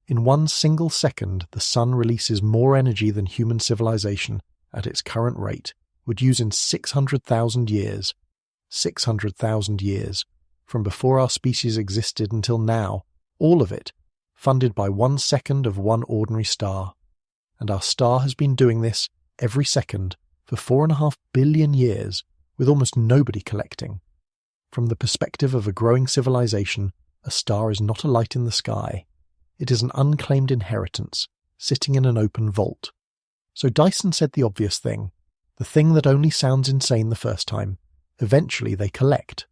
In one single second, the sun releases more energy than human civilization, at its current rate, would use in 600,000 years. 600,000 years. From before our species existed until now, all of it, funded by 1 second of one ordinary star. And our star has been doing this every second for 4.5 billion years, with almost nobody collecting. From the perspective of a growing civilization, a star is not a light in the sky. It is an unclaimed inheritance, sitting in an open vault. So Dyson said the obvious thing, the thing that only sounds insane the first time. Eventually they collect.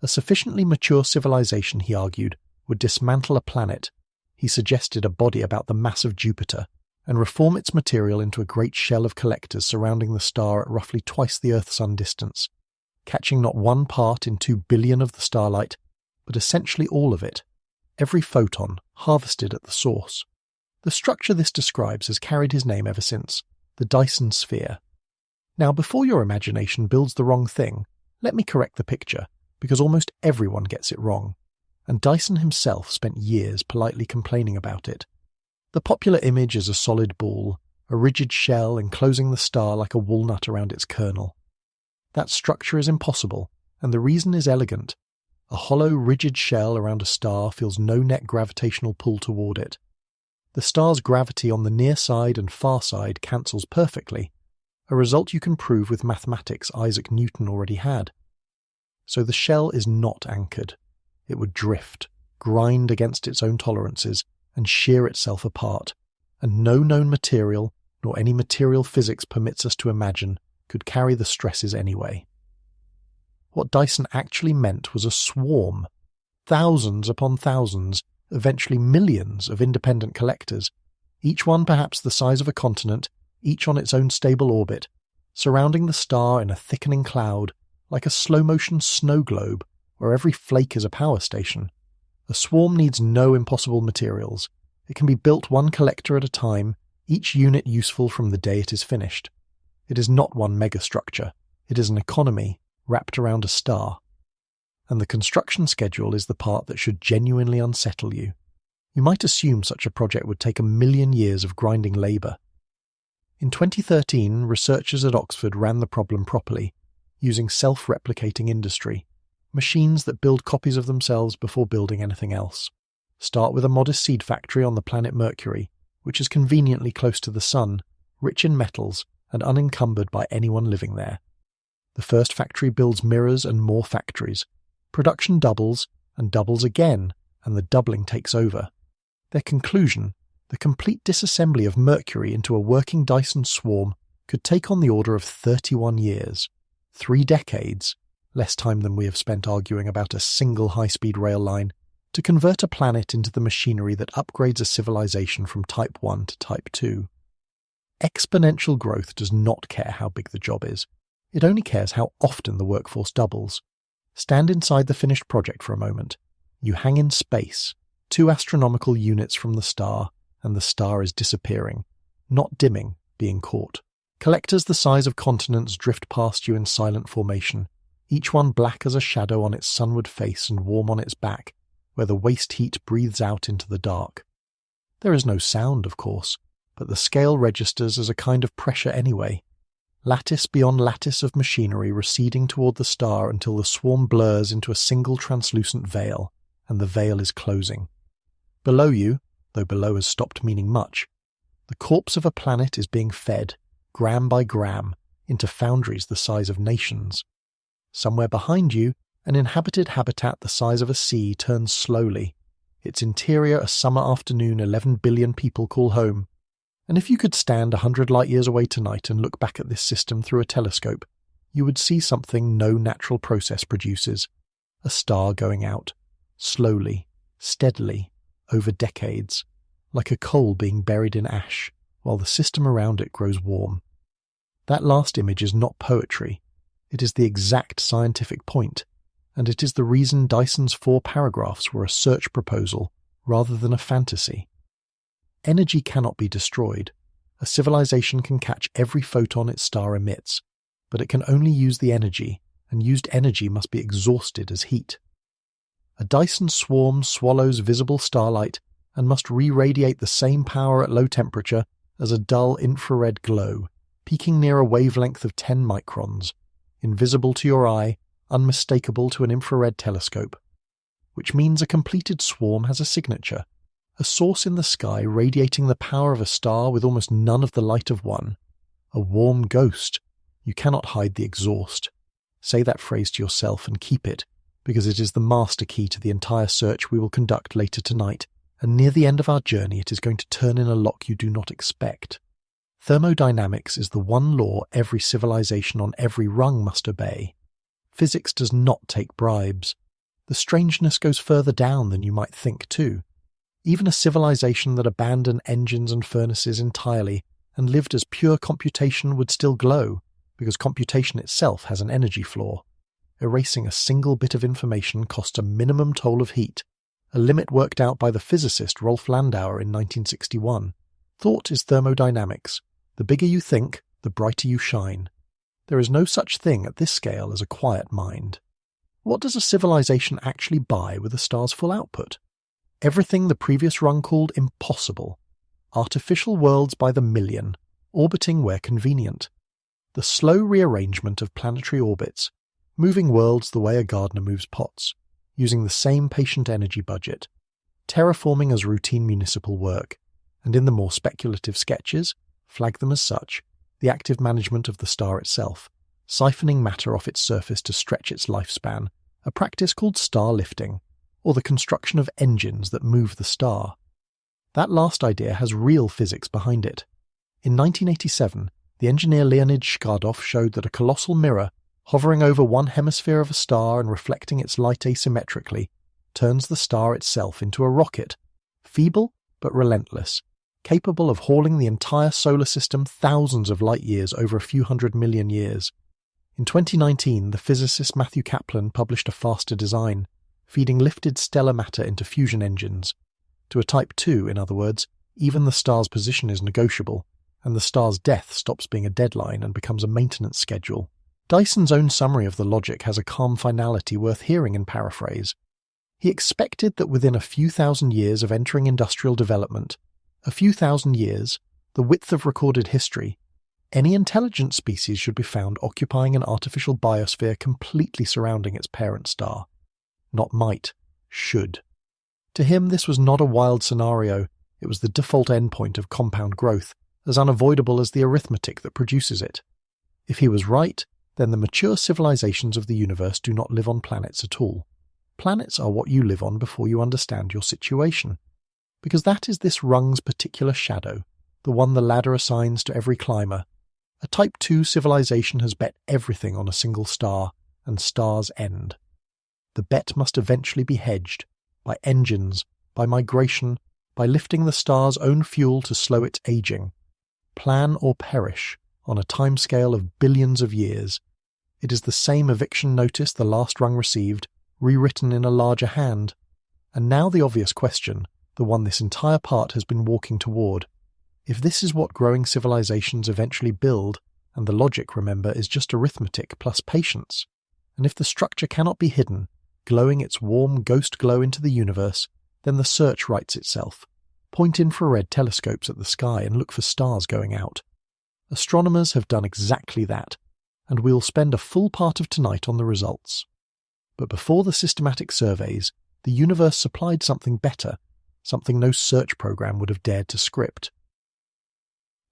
A sufficiently mature civilization, he argued, would dismantle a planet. He suggested a body about the mass of Jupiter, and reform its material into a great shell of collectors surrounding the star at roughly twice the Earth-Sun distance, catching not one part in 2 billion of the starlight, but essentially all of it, every photon harvested at the source. The structure this describes has carried his name ever since, the Dyson sphere. Now, before your imagination builds the wrong thing, let me correct the picture, because almost everyone gets it wrong, and Dyson himself spent years politely complaining about it. The popular image is a solid ball, a rigid shell enclosing the star like a walnut around its kernel. That structure is impossible, and the reason is elegant. A hollow, rigid shell around a star feels no net gravitational pull toward it. The star's gravity on the near side and far side cancels perfectly, a result you can prove with mathematics Isaac Newton already had. So the shell is not anchored. It would drift, grind against its own tolerances, and shear itself apart, and no known material, nor any material physics permits us to imagine, could carry the stresses anyway. What Dyson actually meant was a swarm, thousands upon thousands, eventually millions of independent collectors, each one perhaps the size of a continent, each on its own stable orbit, surrounding the star in a thickening cloud, like a slow-motion snow globe, where every flake is a power station. A swarm needs no impossible materials. It can be built one collector at a time, each unit useful from the day it is finished. It is not one megastructure. It is an economy wrapped around a star. And the construction schedule is the part that should genuinely unsettle you. You might assume such a project would take 1 million years of grinding labour. In 2013, researchers at Oxford ran the problem properly, using self-replicating industry, machines that build copies of themselves before building anything else. Start with a modest seed factory on the planet Mercury, which is conveniently close to the Sun, rich in metals, and unencumbered by anyone living there. The first factory builds mirrors and more factories. Production doubles, and doubles again, and the doubling takes over. Their conclusion, the complete disassembly of Mercury into a working Dyson swarm, could take on the order of 31 years. 3 decades, less time than we have spent arguing about a single high-speed rail line, to convert a planet into the machinery that upgrades a civilization from Type 1 to Type 2. Exponential growth does not care how big the job is. It only cares how often the workforce doubles. Stand inside the finished project for a moment. You hang in space, 2 astronomical units from the star, and the star is disappearing, not dimming, being caught. Collectors the size of continents drift past you in silent formation, each one black as a shadow on its sunward face and warm on its back, where the waste heat breathes out into the dark. There is no sound, of course, but the scale registers as a kind of pressure anyway. Lattice beyond lattice of machinery receding toward the star until the swarm blurs into a single translucent veil, and the veil is closing. Below you, though below has stopped meaning much, the corpse of a planet is being fed, gram by gram, into foundries the size of nations. Somewhere behind you, an inhabited habitat the size of a sea turns slowly, its interior a summer afternoon 11 billion people call home. And if you could stand 100 light-years away tonight and look back at this system through a telescope, you would see something no natural process produces. A star going out, slowly, steadily, over decades, like a coal being buried in ash, while the system around it grows warm. That last image is not poetry. It is the exact scientific point. and it is the reason Dyson's 4 paragraphs were a search proposal rather than a fantasy. Energy cannot be destroyed. A civilization can catch every photon its star emits, but it can only use the energy, and used energy must be exhausted as heat. A Dyson swarm swallows visible starlight and must re-radiate the same power at low temperature as a dull infrared glow, peaking near a wavelength of 10 microns, invisible to your eye, unmistakable to an infrared telescope. Which means a completed swarm has a signature, a source in the sky radiating the power of a star with almost none of the light of one. A warm ghost. You cannot hide the exhaust. Say that phrase to yourself and keep it, because it is the master key to the entire search we will conduct later tonight, and near the end of our journey it is going to turn in a lock you do not expect. Thermodynamics is the one law every civilization on every rung must obey. Physics does not take bribes. The strangeness goes further down than you might think too. Even a civilization that abandoned engines and furnaces entirely and lived as pure computation would still glow, because computation itself has an energy flaw. Erasing a single bit of information costs a minimum toll of heat, a limit worked out by the physicist Rolf Landauer in 1961. Thought is thermodynamics. The bigger you think, the brighter you shine. There is no such thing at this scale as a quiet mind. What does a civilization actually buy with a star's full output? Everything the previous rung called impossible. Artificial worlds by the million, orbiting where convenient. The slow rearrangement of planetary orbits, moving worlds the way a gardener moves pots, using the same patient energy budget, terraforming as routine municipal work, and in the more speculative sketches, flag them as such, the active management of the star itself, siphoning matter off its surface to stretch its lifespan, a practice called star lifting, or the construction of engines that move the star. That last idea has real physics behind it. In 1987, the engineer Leonid Shkardov showed that a colossal mirror, hovering over one hemisphere of a star and reflecting its light asymmetrically, turns the star itself into a rocket, feeble but relentless, capable of hauling the entire solar system thousands of light years over a few 100 million years. In 2019, the physicist Matthew Kaplan published a faster design, feeding lifted stellar matter into fusion engines. To a Type 2, in other words, even the star's position is negotiable, and the star's death stops being a deadline and becomes a maintenance schedule. Dyson's own summary of the logic has a calm finality worth hearing in paraphrase. He expected that within a few thousand years of entering industrial development, a few thousand years, the width of recorded history, any intelligent species should be found occupying an artificial biosphere completely surrounding its parent star. Not might, should. To him this was not a wild scenario, it was the default endpoint of compound growth, as unavoidable as the arithmetic that produces it. If he was right, then the mature civilizations of the universe do not live on planets at all. Planets are what you live on before you understand your situation. Because that is this rung's particular shadow, the one the ladder assigns to every climber. A Type 2 civilization has bet everything on a single star, and stars end. The bet must eventually be hedged, by engines, by migration, by lifting the star's own fuel to slow its aging. Plan or perish, on a timescale of billions of years. It is the same eviction notice the last rung received, rewritten in a larger hand. And now the obvious question, the one this entire part has been walking toward. If this is what growing civilizations eventually build, and the logic, remember, is just arithmetic plus patience, and if the structure cannot be hidden, glowing its warm ghost glow into the universe, then the search writes itself. Point infrared telescopes at the sky and look for stars going out. Astronomers have done exactly that, and we'll spend a full part of tonight on the results. But before the systematic surveys, the universe supplied something better, something no search program would have dared to script.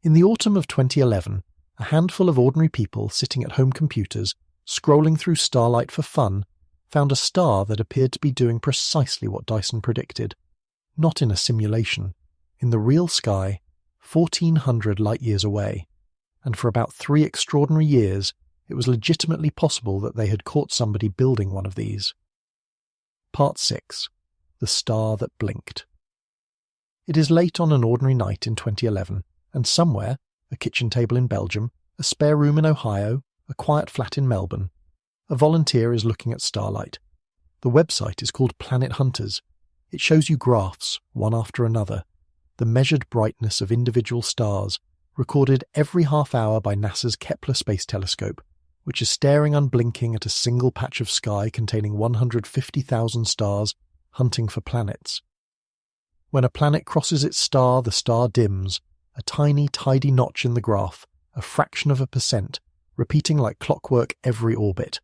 In the autumn of 2011, a handful of ordinary people sitting at home computers, scrolling through starlight for fun, found a star that appeared to be doing precisely what Dyson predicted. Not in a simulation, in the real sky, 1,400 light-years away. And for about 3 extraordinary years, it was legitimately possible that they had caught somebody building one of these. Part 6. The Star That Blinked. It is late on an ordinary night in 2011, and somewhere, a kitchen table in Belgium, a spare room in Ohio, a quiet flat in Melbourne, a volunteer is looking at starlight, The website is called Planet Hunters. It shows you graphs, one after another, the measured brightness of individual stars, recorded every half hour by NASA's Kepler Space Telescope, which is staring unblinking at a single patch of sky containing 150,000 stars hunting for planets. When a planet crosses its star, the star dims, a tiny, tidy notch in the graph, a fraction of a percent, repeating like clockwork every orbit.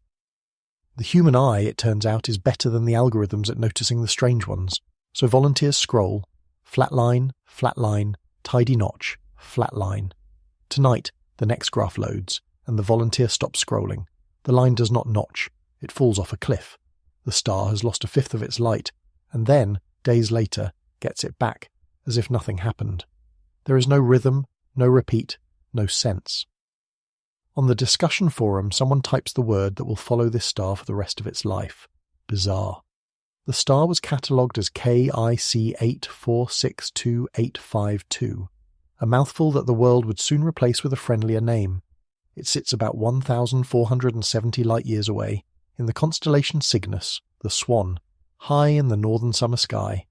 The human eye, it turns out, is better than the algorithms at noticing the strange ones, so volunteers scroll, flat line, tidy notch, flat line. Tonight, the next graph loads, and the volunteer stops scrolling. The line does not notch, it falls off a cliff. The star has lost a fifth of its light, and then, days later, gets it back, as if nothing happened. There is no rhythm, no repeat, no sense. On the discussion forum, someone types the word that will follow this star for the rest of its life. Bizarre. The star was catalogued as KIC 8462852, a mouthful that the world would soon replace with a friendlier name. It sits about 1,470 light-years away, in the constellation Cygnus, the Swan, high in the northern summer sky.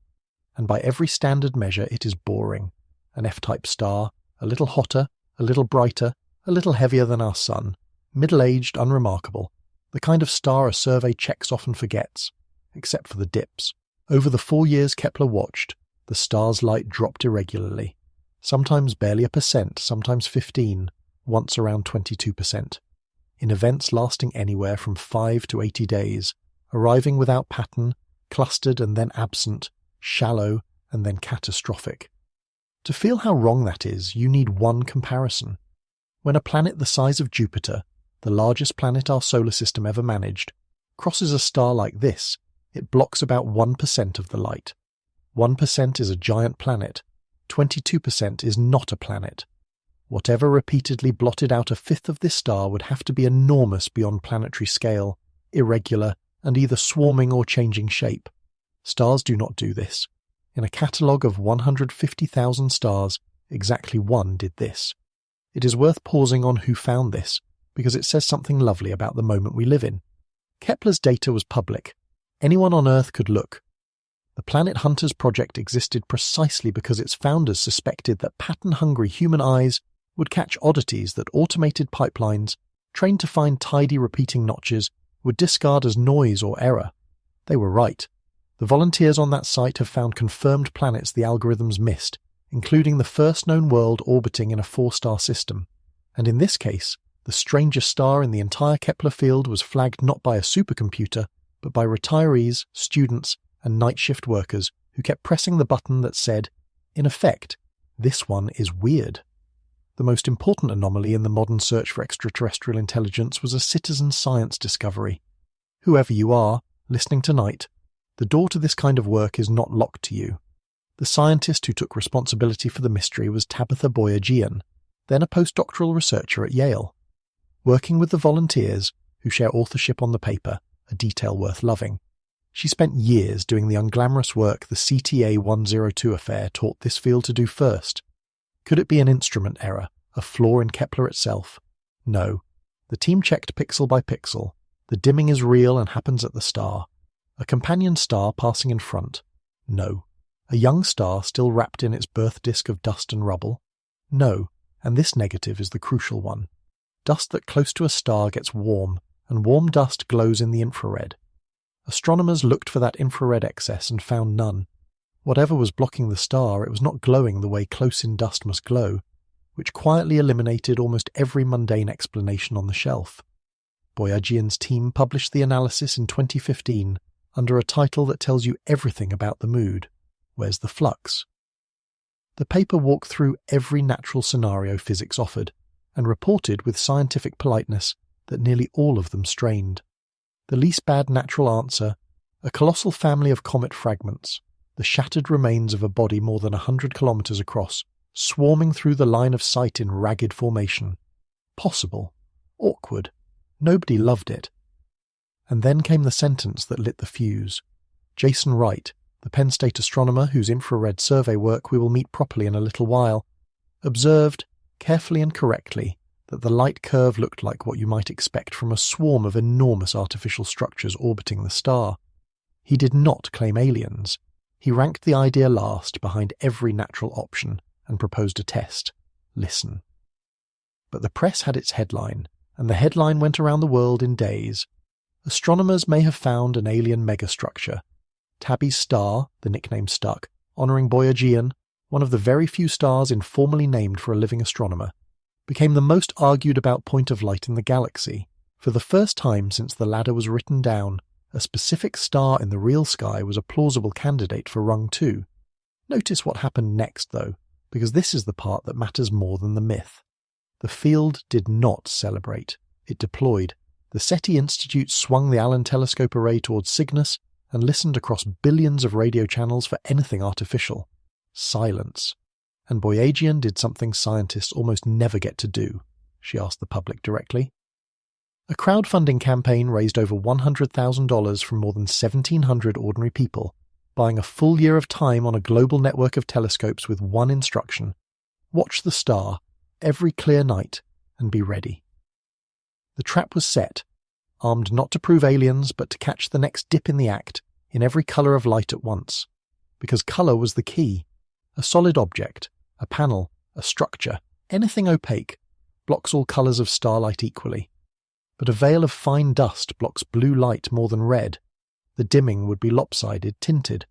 And by every standard measure it is boring. An F-type star, a little hotter, a little brighter, a little heavier than our Sun, middle-aged, unremarkable, the kind of star a survey checks off and forgets, except for the dips. Over the 4 years Kepler watched, the star's light dropped irregularly, sometimes barely a percent, sometimes 15, once around 22%, in events lasting anywhere from 5 to 80 days, arriving without pattern, clustered and then absent, shallow and then catastrophic. To feel how wrong that is, you need one comparison. When a planet the size of Jupiter, the largest planet our solar system ever managed, crosses a star like this, it blocks about 1% of the light. 1% is a giant planet. 22% is not a planet. Whatever repeatedly blotted out a fifth of this star would have to be enormous beyond planetary scale, irregular, and either swarming or changing shape. Stars do not do this. In a catalogue of 150,000 stars, exactly one did this. It is worth pausing on who found this, because it says something lovely about the moment we live in. Kepler's data was public. Anyone on Earth could look. The Planet Hunters project existed precisely because its founders suspected that pattern-hungry human eyes would catch oddities that automated pipelines, trained to find tidy repeating notches, would discard as noise or error. They were right. The volunteers on that site have found confirmed planets the algorithms missed, including the first known world orbiting in a 4-star system. And in this case, the strangest star in the entire Kepler field was flagged not by a supercomputer, but by retirees, students, and night shift workers who kept pressing the button that said, in effect, this one is weird. The most important anomaly in the modern search for extraterrestrial intelligence was a citizen science discovery. Whoever you are, listening tonight, the door to this kind of work is not locked to you. The scientist who took responsibility for the mystery was Tabitha Boyajian, then a postdoctoral researcher at Yale. Working with the volunteers, who share authorship on the paper, a detail worth loving, she spent years doing the unglamorous work the CTA 102 affair taught this field to do first. Could it be an instrument error, a flaw in Kepler itself? No. The team checked pixel by pixel. The dimming is real and happens at the star. A companion star passing in front? No. A young star still wrapped in its birth disk of dust and rubble? No, and this negative is the crucial one. Dust that close to a star gets warm, and warm dust glows in the infrared. Astronomers looked for that infrared excess and found none. Whatever was blocking the star, it was not glowing the way close-in dust must glow, which quietly eliminated almost every mundane explanation on the shelf. Boyajian's team published the analysis in 2015 under a title that tells you everything about the mood. Where's the flux? The paper walked through every natural scenario physics offered, and reported with scientific politeness that nearly all of them strained. The least bad natural answer, a colossal family of comet fragments, the shattered remains of a body more than 100 kilometers across, swarming through the line of sight in ragged formation. Possible. Awkward. Nobody loved it. And then came the sentence that lit the fuse. Jason Wright, the Penn State astronomer whose infrared survey work we will meet properly in a little while, observed, carefully and correctly, that the light curve looked like what you might expect from a swarm of enormous artificial structures orbiting the star. He did not claim aliens. He ranked the idea last behind every natural option and proposed a test. Listen. But the press had its headline, and the headline went around the world in days. Astronomers may have found an alien megastructure. Tabby's star, the nickname stuck, honouring Boyajian, one of the very few stars informally named for a living astronomer, became the most argued about point of light in the galaxy. For the first time since the ladder was written down, a specific star in the real sky was a plausible candidate for rung 2. Notice what happened next, though, because this is the part that matters more than the myth. The field did not celebrate. It deployed. The SETI Institute swung the Allen telescope array towards Cygnus and listened across billions of radio channels for anything artificial. Silence. And Boyajian did something scientists almost never get to do. She asked the public directly. A crowdfunding campaign raised over $100,000 from more than 1,700 ordinary people, buying a full year of time on a global network of telescopes with one instruction: watch the star every clear night and be ready. The trap was set, armed not to prove aliens but to catch the next dip in the act in every colour of light at once, because colour was the key. A solid object, a panel, a structure, anything opaque, blocks all colours of starlight equally. But a veil of fine dust blocks blue light more than red. The dimming would be lopsided, tinted.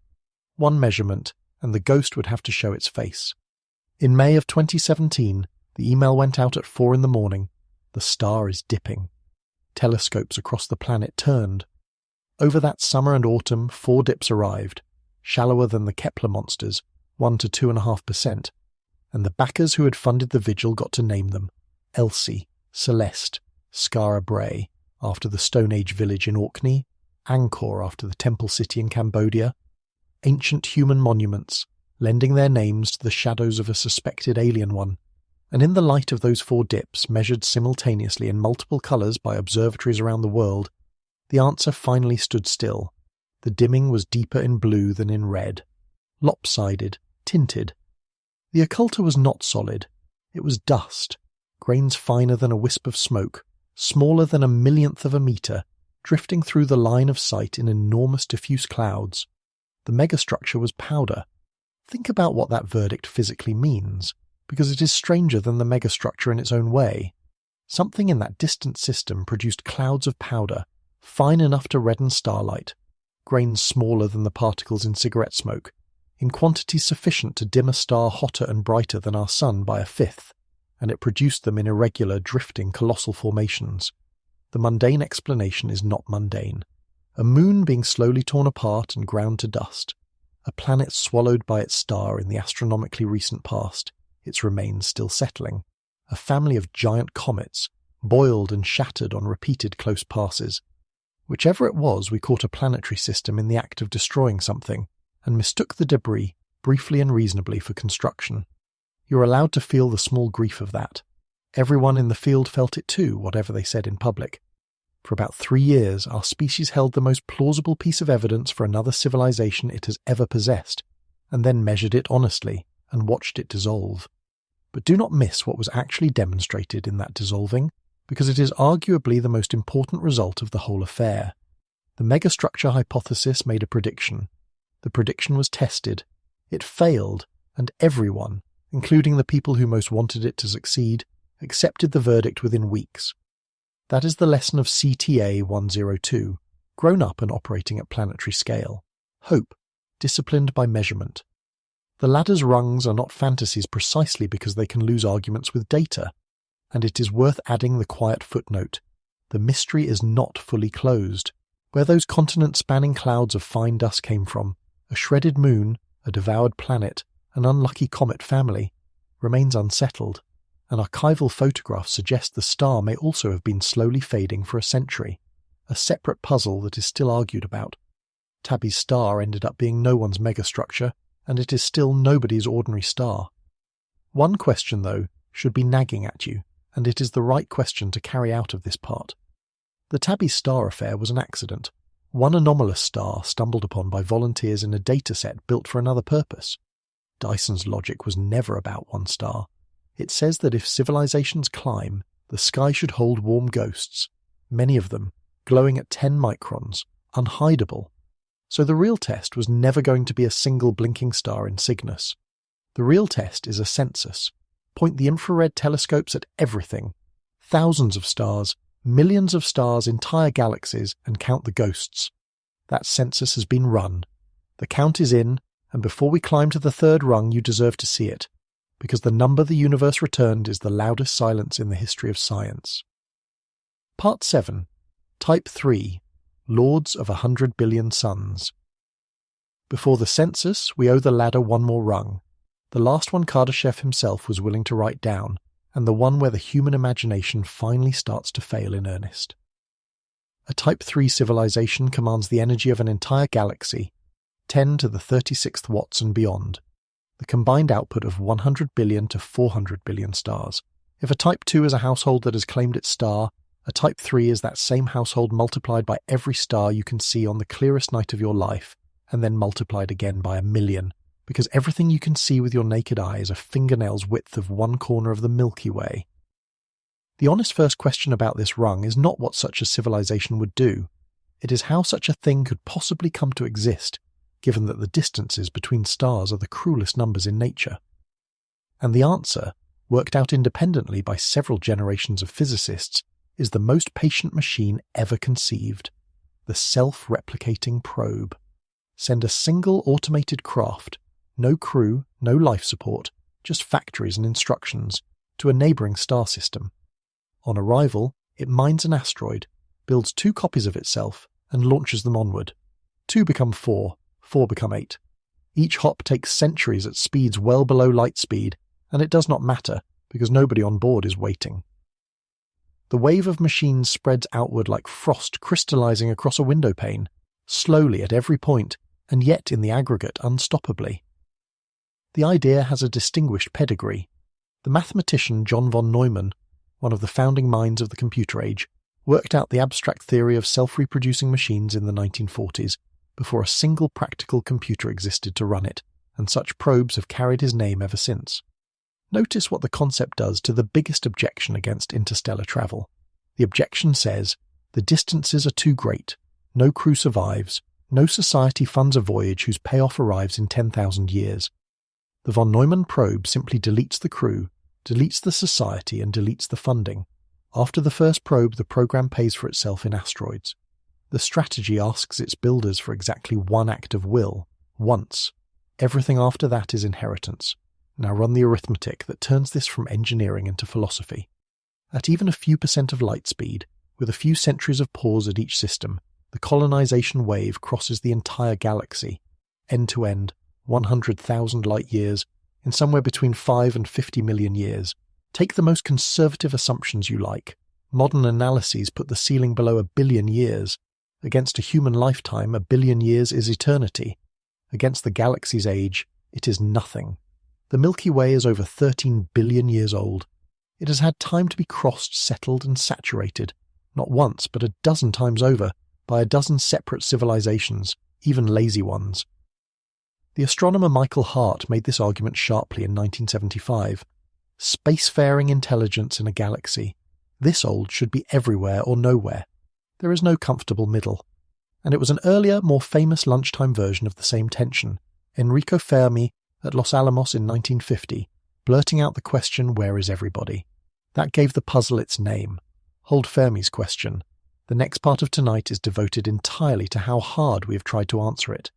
One measurement, and the ghost would have to show its face. In May of 2017, the email went out at 4 a.m. The star is dipping. Telescopes across the planet turned. Over that summer and autumn, 4 dips arrived, shallower than the Kepler monsters, 1 to 2.5%, and the backers who had funded the vigil got to name them: Elsie, Celeste, Skara Brae, after the Stone Age village in Orkney, Angkor after the temple city in Cambodia, ancient human monuments, lending their names to the shadows of a suspected alien one. And in the light of those 4 dips, measured simultaneously in multiple colours by observatories around the world, the answer finally stood still. The dimming was deeper in blue than in red. Lopsided, tinted. The occulta was not solid. It was dust, grains finer than a wisp of smoke, smaller than a millionth of a metre, drifting through the line of sight in enormous diffuse clouds. The megastructure was powder. Think about what that verdict physically means, because it is stranger than the megastructure in its own way. Something in that distant system produced clouds of powder, fine enough to redden starlight, grains smaller than the particles in cigarette smoke, in quantities sufficient to dim a star hotter and brighter than our sun by a fifth, and it produced them in irregular, drifting, colossal formations. The mundane explanation is not mundane. A moon being slowly torn apart and ground to dust. A planet swallowed by its star in the astronomically recent past, its remains still settling. A family of giant comets, boiled and shattered on repeated close passes. Whichever it was, we caught a planetary system in the act of destroying something, and mistook the debris, briefly and reasonably, for construction. You're allowed to feel the small grief of that. Everyone in the field felt it too, whatever they said in public. For about 3 years, our species held the most plausible piece of evidence for another civilization it has ever possessed, and then measured it honestly, and watched it dissolve. But do not miss what was actually demonstrated in that dissolving, because it is arguably the most important result of the whole affair. The megastructure hypothesis made a prediction. The prediction was tested. It failed, and everyone, including the people who most wanted it to succeed, accepted the verdict within weeks. That is the lesson of CTA 102, grown up and operating at planetary scale. Hope, disciplined by measurement. The ladder's rungs are not fantasies precisely because they can lose arguments with data, and it is worth adding the quiet footnote. The mystery is not fully closed. Where those continent-spanning clouds of fine dust came from, a shredded moon, a devoured planet, an unlucky comet family, remains unsettled. An archival photograph suggests the star may also have been slowly fading for a century, a separate puzzle that is still argued about. Tabby's star ended up being no one's megastructure, and it is still nobody's ordinary star. One question, though, should be nagging at you, and it is the right question to carry out of this part. The Tabby star affair was an accident, one anomalous star stumbled upon by volunteers in a dataset built for another purpose. Dyson's logic was never about one star. It says that if civilizations climb, the sky should hold warm ghosts, many of them glowing at 10 microns, unhideable. So the real test was never going to be a single blinking star in Cygnus. The real test is a census. Point the infrared telescopes at everything. Thousands of stars, millions of stars, entire galaxies, and count the ghosts. That census has been run. The count is in, and before we climb to the third rung, you deserve to see it, because the number the universe returned is the loudest silence in the history of science. Part 7. Type 3. Lords of 100 billion suns. Before the census, we owe the ladder one more rung. The last one Kardashev himself was willing to write down, and the one where the human imagination finally starts to fail in earnest. A Type 3 civilization commands the energy of an entire galaxy, 10 to the 36th watts and beyond, the combined output of 100 billion to 400 billion stars. If a Type 2 is a household that has claimed its star, a Type 3 is that same household multiplied by every star you can see on the clearest night of your life, and then multiplied again by 1,000,000, because everything you can see with your naked eye is a fingernail's width of one corner of the Milky Way. The honest first question about this rung is not what such a civilization would do. It is how such a thing could possibly come to exist, given that the distances between stars are the cruelest numbers in nature. And the answer, worked out independently by several generations of physicists, is the most patient machine ever conceived, the self-replicating probe. Send a single automated craft, no crew, no life support, just factories and instructions, to a neighbouring star system. On arrival, it mines an asteroid, builds 2 copies of itself, and launches them onward. 2 become 4, 4 become 8. Each hop takes centuries at speeds well below light speed, and it does not matter, because nobody on board is waiting. The wave of machines spreads outward like frost crystallizing across a window pane, slowly at every point, and yet in the aggregate unstoppably. The idea has a distinguished pedigree. The mathematician John von Neumann, one of the founding minds of the computer age, worked out the abstract theory of self-reproducing machines in the 1940s, before a single practical computer existed to run it, and such probes have carried his name ever since. Notice what the concept does to the biggest objection against interstellar travel. The objection says, the distances are too great, no crew survives, no society funds a voyage whose payoff arrives in 10,000 years. The von Neumann probe simply deletes the crew, deletes the society, and deletes the funding. After the first probe, the program pays for itself in asteroids. The strategy asks its builders for exactly one act of will, once. Everything after that is inheritance. Now run the arithmetic that turns this from engineering into philosophy. At even a few % of light speed, with a few centuries of pause at each system, the colonization wave crosses the entire galaxy, end to end, 100,000 light years, in somewhere between 5 and 50 million years. Take the most conservative assumptions you like. Modern analyses put the ceiling below 1 billion years. Against a human lifetime, 1 billion years is eternity. Against the galaxy's age, it is nothing. The Milky Way is over 13 billion years old. It has had time to be crossed, settled, and saturated, not once but 12 times over, by 12 separate civilizations, even lazy ones. The astronomer Michael Hart made this argument sharply in 1975. Spacefaring intelligence in a galaxy. This old should be everywhere or nowhere. There is no comfortable middle. And it was an earlier, more famous lunchtime version of the same tension, Enrico Fermi at Los Alamos in 1950, blurting out the question, "Where is everybody?" That gave the puzzle its name. Hold Fermi's question. The next part of tonight is devoted entirely to how hard we have tried to answer it.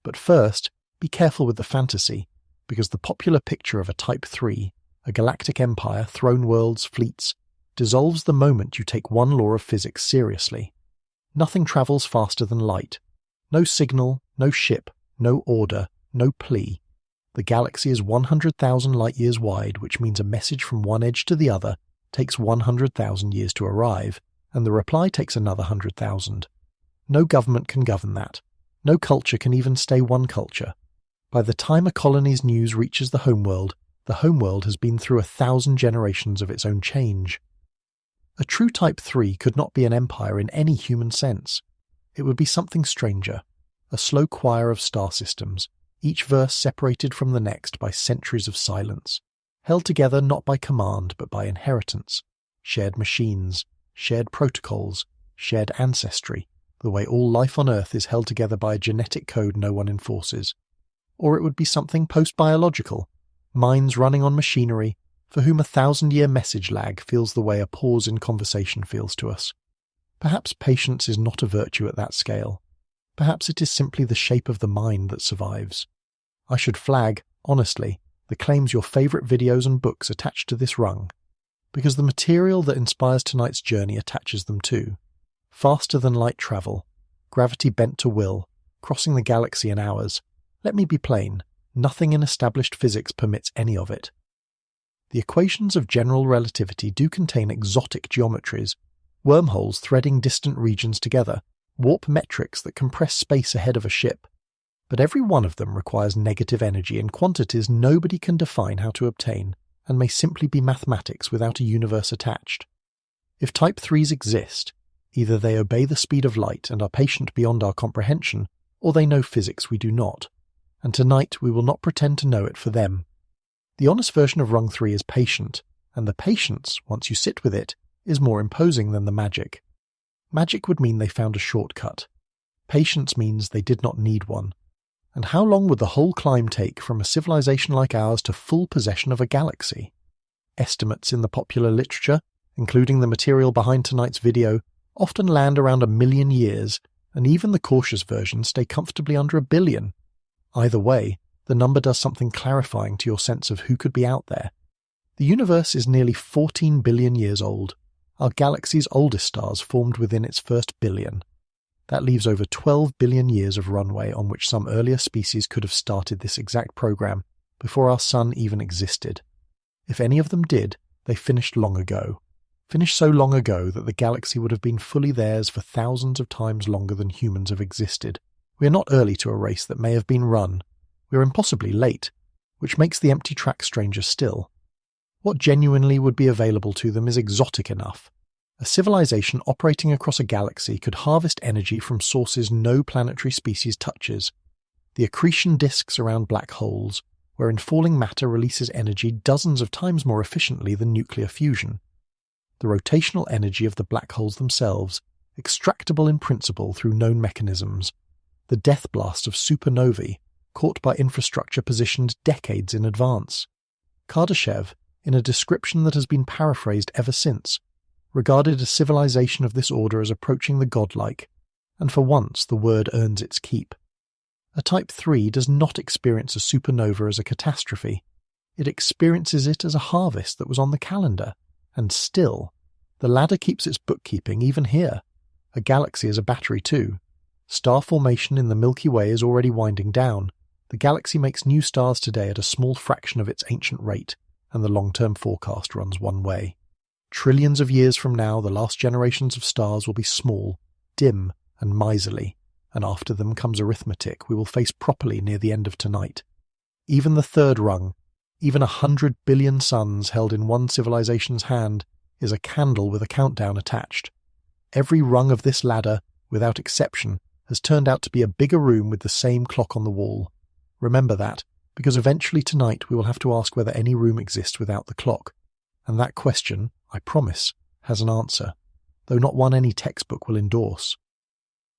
But first, be careful with the fantasy, because the popular picture of a Type 3, a galactic empire, throne worlds, fleets, dissolves the moment you take one law of physics seriously. Nothing travels faster than light. No signal, no ship, no order, no plea. The galaxy is 100,000 light-years wide, which means a message from one edge to the other takes 100,000 years to arrive, and the reply takes another 100,000. No government can govern that. No culture can even stay one culture. By the time a colony's news reaches the homeworld has been through 1,000 generations of its own change. A true Type 3 could not be an empire in any human sense. It would be something stranger, a slow choir of star systems, each verse separated from the next by centuries of silence, held together not by command but by inheritance, shared machines, shared protocols, shared ancestry, the way all life on Earth is held together by a genetic code no one enforces. Or it would be something post-biological, minds running on machinery, for whom a 1,000-year message lag feels the way a pause in conversation feels to us. Perhaps patience is not a virtue at that scale. Perhaps it is simply the shape of the mind that survives. I should flag, honestly, the claims your favourite videos and books attach to this rung, because the material that inspires tonight's journey attaches them too. Faster than light travel, gravity bent to will, crossing the galaxy in hours. Let me be plain, nothing in established physics permits any of it. The equations of general relativity do contain exotic geometries, wormholes threading distant regions together, warp metrics that compress space ahead of a ship. But every one of them requires negative energy in quantities nobody can define how to obtain, and may simply be mathematics without a universe attached. If type 3s exist, either they obey the speed of light and are patient beyond our comprehension, or they know physics we do not. And tonight we will not pretend to know it for them. The honest version of rung 3 is patient, and the patience, once you sit with it, is more imposing than the magic. Magic would mean they found a shortcut. Patience means they did not need one. And how long would the whole climb take from a civilization like ours to full possession of a galaxy? Estimates in the popular literature, including the material behind tonight's video, often land around 1 million years, and even the cautious versions stay comfortably under 1 billion. Either way, the number does something clarifying to your sense of who could be out there. The universe is nearly 14 billion years old. Our galaxy's oldest stars formed within its first billion. That leaves over 12 billion years of runway on which some earlier species could have started this exact program before our sun even existed. If any of them did, they finished long ago. Finished so long ago that the galaxy would have been fully theirs for thousands of times longer than humans have existed. We are not early to a race that may have been run. We are impossibly late, which makes the empty track stranger still. What genuinely would be available to them is exotic enough. A civilization operating across a galaxy could harvest energy from sources no planetary species touches. The accretion disks around black holes, wherein falling matter releases energy dozens of times more efficiently than nuclear fusion. The rotational energy of the black holes themselves, extractable in principle through known mechanisms. The death blast of supernovae, caught by infrastructure positioned decades in advance. Kardashev, in a description that has been paraphrased ever since, regarded a civilization of this order as approaching the godlike, and for once the word earns its keep. A Type 3 does not experience a supernova as a catastrophe. It experiences it as a harvest that was on the calendar, and still, the ladder keeps its bookkeeping even here. A galaxy is a battery too. Star formation in the Milky Way is already winding down. The galaxy makes new stars today at a small fraction of its ancient rate, and the long-term forecast runs one way. Trillions of years from now, the last generations of stars will be small, dim, and miserly, and after them comes arithmetic we will face properly near the end of tonight. Even the third rung, even 100 billion suns held in one civilization's hand, is a candle with a countdown attached. Every rung of this ladder, without exception, has turned out to be a bigger room with the same clock on the wall. Remember that, because eventually tonight we will have to ask whether any room exists without the clock. And that question, I promise, has an answer, though not one any textbook will endorse.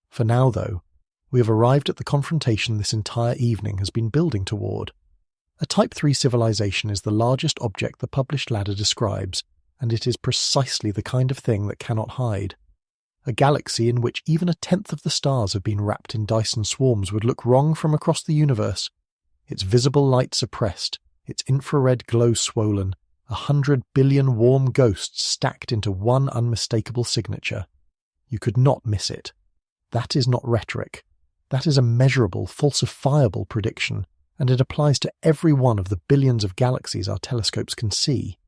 For now, though, we have arrived at the confrontation this entire evening has been building toward. A Type 3 civilization is the largest object the published ladder describes, and it is precisely the kind of thing that cannot hide. A galaxy in which even 1/10 of the stars have been wrapped in Dyson swarms would look wrong from across the universe. Its visible light suppressed, its infrared glow swollen, 100 billion warm ghosts stacked into one unmistakable signature. You could not miss it. That is not rhetoric. That is a measurable, falsifiable prediction, and it applies to every one of the billions of galaxies our telescopes can see.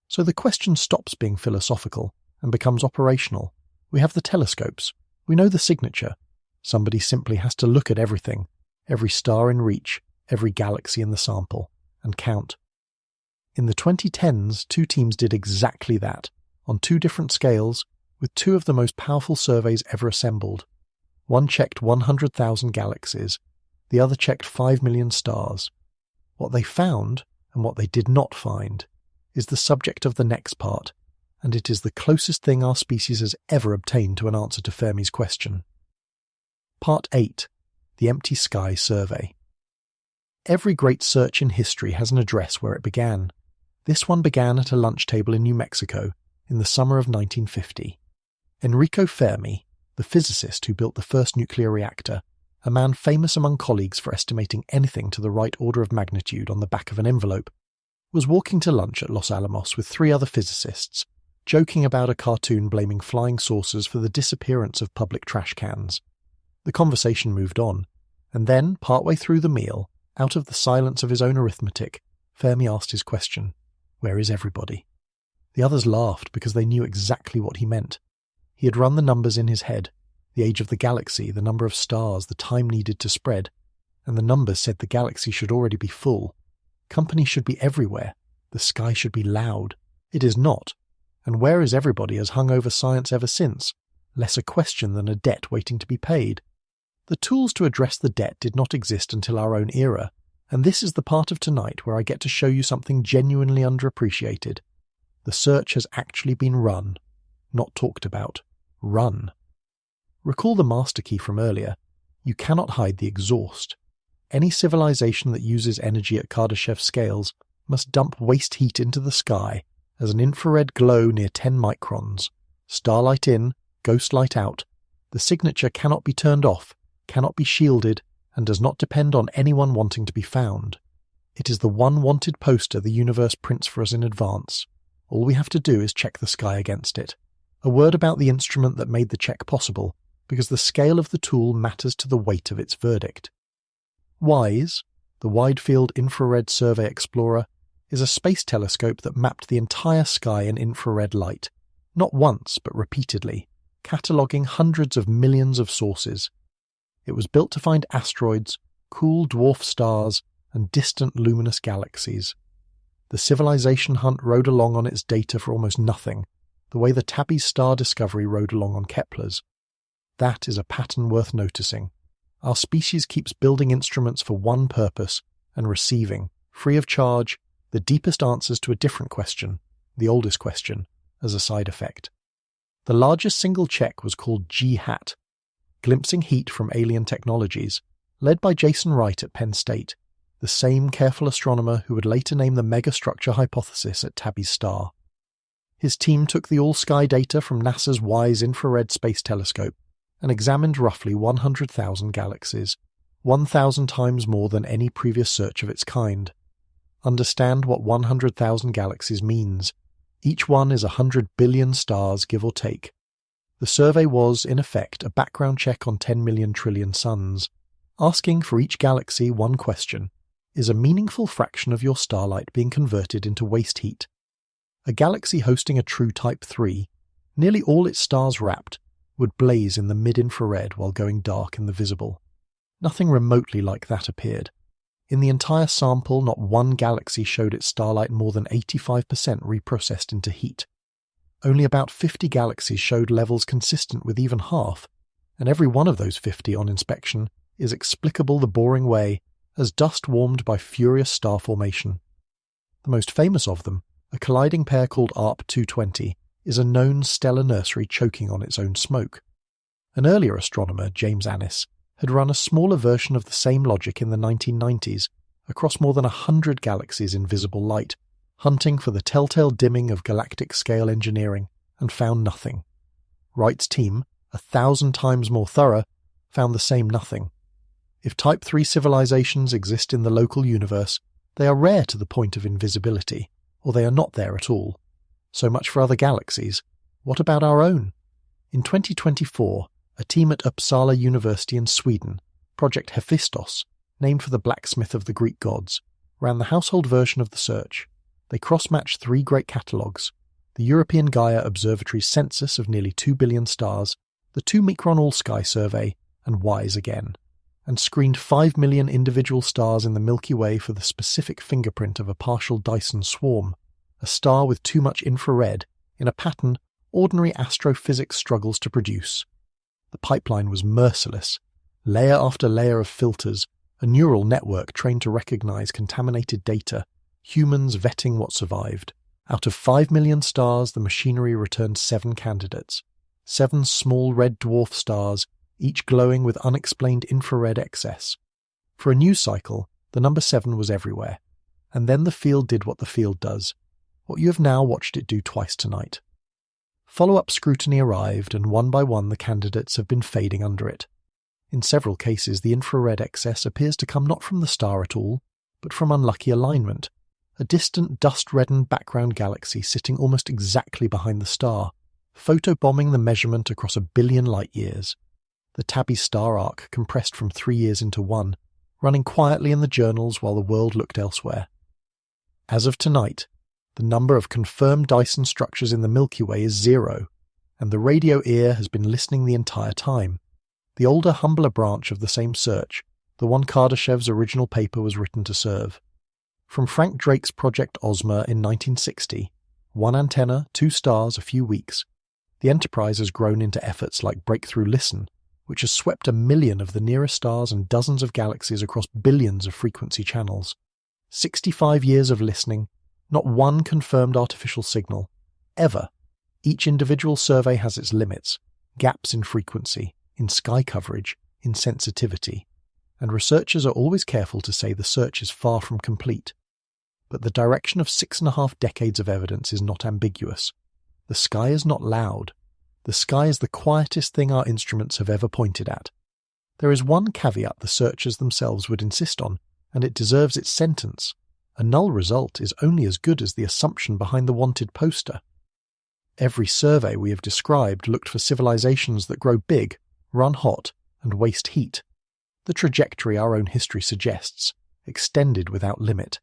So the question stops being philosophical and becomes operational. We have the telescopes. We know the signature. Somebody simply has to look at everything, every star in reach, every galaxy in the sample, and count. In the 2010s, 2 teams did exactly that, on 2 different scales, with 2 of the most powerful surveys ever assembled. One checked 100,000 galaxies, the other checked 5 million stars. What they found, and what they did not find, is the subject of the next part, and it is the closest thing our species has ever obtained to an answer to Fermi's question. Part 8. The Empty Sky Survey. Every great search in history has an address where it began. This one began at a lunch table in New Mexico in the summer of 1950. Enrico Fermi, the physicist who built the first nuclear reactor, a man famous among colleagues for estimating anything to the right order of magnitude on the back of an envelope, was walking to lunch at Los Alamos with 3 other physicists, joking about a cartoon blaming flying saucers for the disappearance of public trash cans. The conversation moved on, and then, partway through the meal, out of the silence of his own arithmetic, Fermi asked his question, "Where is everybody?" The others laughed because they knew exactly what he meant. He had run the numbers in his head, the age of the galaxy, the number of stars, the time needed to spread, and the numbers said the galaxy should already be full. Company should be everywhere. The sky should be loud. It is not. And where is everybody has hung over science ever since, less a question than a debt waiting to be paid. The tools to address the debt did not exist until our own era, and this is the part of tonight where I get to show you something genuinely underappreciated. The search has actually been run, not talked about. Run. Recall the master key from earlier. You cannot hide the exhaust. Any civilization that uses energy at Kardashev scales must dump waste heat into the sky as an infrared glow near 10 microns. Starlight in, ghost light out. The signature cannot be turned off, cannot be shielded, and does not depend on anyone wanting to be found. It is the one wanted poster the universe prints for us in advance. All we have to do is check the sky against it. A word about the instrument that made the check possible, because the scale of the tool matters to the weight of its verdict. WISE, the Wide Field Infrared Survey Explorer, is a space telescope that mapped the entire sky in infrared light, not once but repeatedly, cataloguing hundreds of millions of sources. It was built to find asteroids, cool dwarf stars, and distant luminous galaxies. The civilization hunt rode along on its data for almost nothing, the way the Tabby's star discovery rode along on Kepler's. That is a pattern worth noticing. Our species keeps building instruments for one purpose and receiving, free of charge, the deepest answers to a different question, the oldest question, as a side effect. The largest single check was called G-HAT, Glimpsing Heat from Alien Technologies, led by Jason Wright at Penn State, the same careful astronomer who would later name the megastructure hypothesis at Tabby's star. His team took the all-sky data from NASA's WISE infrared space telescope and examined roughly 100,000 galaxies, 1,000 times more than any previous search of its kind. Understand what 100,000 galaxies means. Each one is 100 billion stars, give or take. The survey was, in effect, a background check on 10 million trillion suns, asking for each galaxy one question: is a meaningful fraction of your starlight being converted into waste heat? A galaxy hosting a true Type 3, nearly all its stars wrapped, would blaze in the mid-infrared while going dark in the visible. Nothing remotely like that appeared. In the entire sample, not one galaxy showed its starlight more than 85% reprocessed into heat. Only about 50 galaxies showed levels consistent with even half, and every one of those 50 on inspection is explicable the boring way as dust warmed by furious star formation. The most famous of them, a colliding pair called ARP 220, is a known stellar nursery choking on its own smoke. An earlier astronomer, James Annis, had run a smaller version of the same logic in the 1990s across more than 100 galaxies in visible light, hunting for the telltale dimming of galactic-scale engineering, and found nothing. Wright's team, 1,000 times more thorough, found the same nothing. If Type 3 civilizations exist in the local universe, they are rare to the point of invisibility, or they are not there at all. So much for other galaxies. What about our own? In 2024, a team at Uppsala University in Sweden, Project Hephaestos, named for the blacksmith of the Greek gods, ran the household version of the search. They cross-matched 3 great catalogues: the European Gaia Observatory's census of nearly 2 billion stars, the 2-micron all-sky survey, and WISE again, and screened 5 million individual stars in the Milky Way for the specific fingerprint of a partial Dyson swarm, a star with too much infrared, in a pattern ordinary astrophysics struggles to produce. The pipeline was merciless. Layer after layer of filters, a neural network trained to recognize contaminated data, humans vetting what survived. Out of 5 million stars, the machinery returned 7 candidates. 7 small red dwarf stars, each glowing with unexplained infrared excess. For a news cycle, the number 7 was everywhere. And then the field did what the field does, what you have now watched it do twice tonight. Follow-up scrutiny arrived, and one by one the candidates have been fading under it. In several cases, the infrared excess appears to come not from the star at all, but from unlucky alignment, a distant dust-reddened background galaxy sitting almost exactly behind the star, photobombing the measurement across 1 billion light-years. The Tabby star arc compressed from 3 years into 1, running quietly in the journals while the world looked elsewhere. As of tonight, the number of confirmed Dyson structures in the Milky Way is 0, and the radio ear has been listening the entire time. The older, humbler branch of the same search, the one Kardashev's original paper was written to serve. From Frank Drake's Project Ozma in 1960, 1 antenna, 2 stars, a few weeks, the enterprise has grown into efforts like Breakthrough Listen, which has swept 1 million of the nearest stars and dozens of galaxies across billions of frequency channels. 65 years of listening, not one confirmed artificial signal, ever. Each individual survey has its limits, gaps in frequency, in sky coverage, in sensitivity, and researchers are always careful to say the search is far from complete. But the direction of 6.5 decades of evidence is not ambiguous. The sky is not loud. The sky is the quietest thing our instruments have ever pointed at. There is one caveat the searchers themselves would insist on, and it deserves its sentence. A null result is only as good as the assumption behind the wanted poster. Every survey we have described looked for civilizations that grow big, run hot, and waste heat. The trajectory our own history suggests, extended without limit.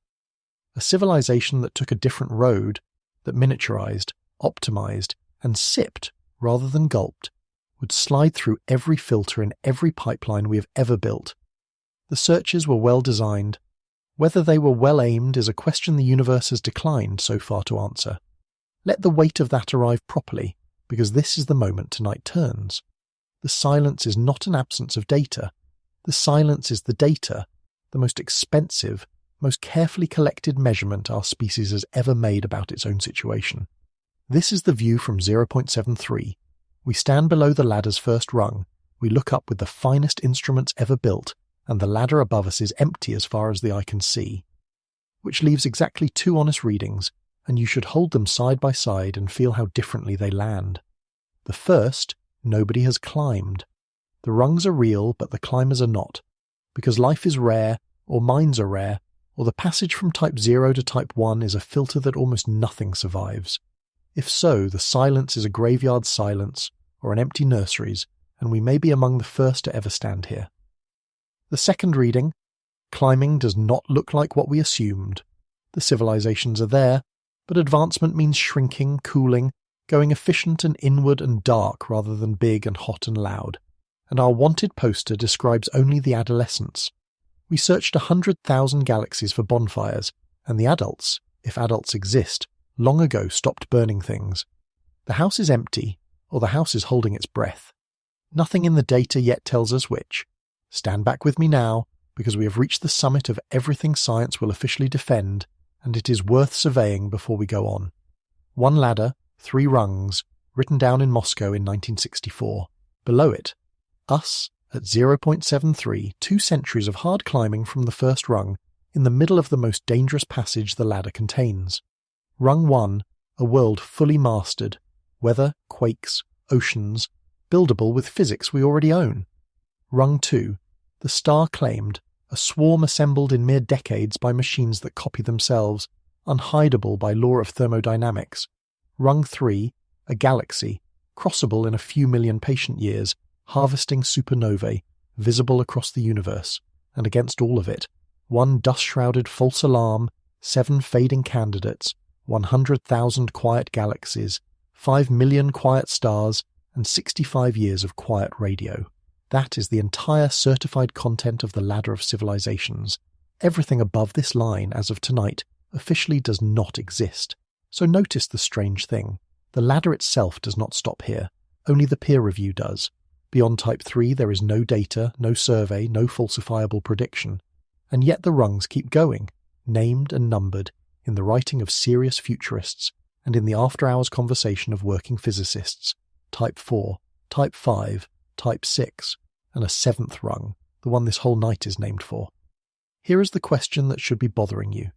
A civilization that took a different road, that miniaturized, optimized, and sipped rather than gulped, would slide through every filter in every pipeline we have ever built. The searches were well designed. Whether they were well aimed is a question the universe has declined so far to answer. Let the weight of that arrive properly, because this is the moment tonight turns. The silence is not an absence of data. The silence is the data, the most expensive, most carefully collected measurement our species has ever made about its own situation. This is the view from 0.73. We stand below the ladder's first rung. We look up with the finest instruments ever built, and the ladder above us is empty as far as the eye can see. Which leaves exactly 2 honest readings, and you should hold them side by side and feel how differently they land. The first, nobody has climbed. The rungs are real, but the climbers are not, because life is rare, or minds are rare, or the passage from type 0 to type 1 is a filter that almost nothing survives. If so, the silence is a graveyard silence, or an empty nurseries, and we may be among the first to ever stand here. The second reading, climbing does not look like what we assumed. The civilizations are there, but advancement means shrinking, cooling, going efficient and inward and dark rather than big and hot and loud. And our wanted poster describes only the adolescents. We searched 100,000 galaxies for bonfires, and the adults, if adults exist, long ago stopped burning things. The house is empty, or the house is holding its breath. Nothing in the data yet tells us which. Stand back with me now, because we have reached the summit of everything science will officially defend, and it is worth surveying before we go on. 1 ladder, 3 rungs, written down in Moscow in 1964. Below it, us at 0.73, 2 centuries of hard climbing from the first rung, in the middle of the most dangerous passage the ladder contains. Rung 1, a world fully mastered, weather, quakes, oceans, buildable with physics we already own. Rung 2, the star claimed, a swarm assembled in mere decades by machines that copy themselves, unhideable by law of thermodynamics. Rung 3, a galaxy, crossable in a few million patient years, harvesting supernovae, visible across the universe, and against all of it, 1 dust-shrouded false alarm, 7 fading candidates, 100,000 quiet galaxies, 5 million quiet stars, and 65 years of quiet radio. That is the entire certified content of the ladder of civilizations. Everything above this line, as of tonight, officially does not exist. So notice the strange thing. The ladder itself does not stop here. Only the peer review does. Beyond Type 3 there is no data, no survey, no falsifiable prediction. And yet the rungs keep going, named and numbered, in the writing of serious futurists, and in the after-hours conversation of working physicists. Type 4, Type 5, Type 6, and a seventh rung, the one this whole night is named for. Here is the question that should be bothering you.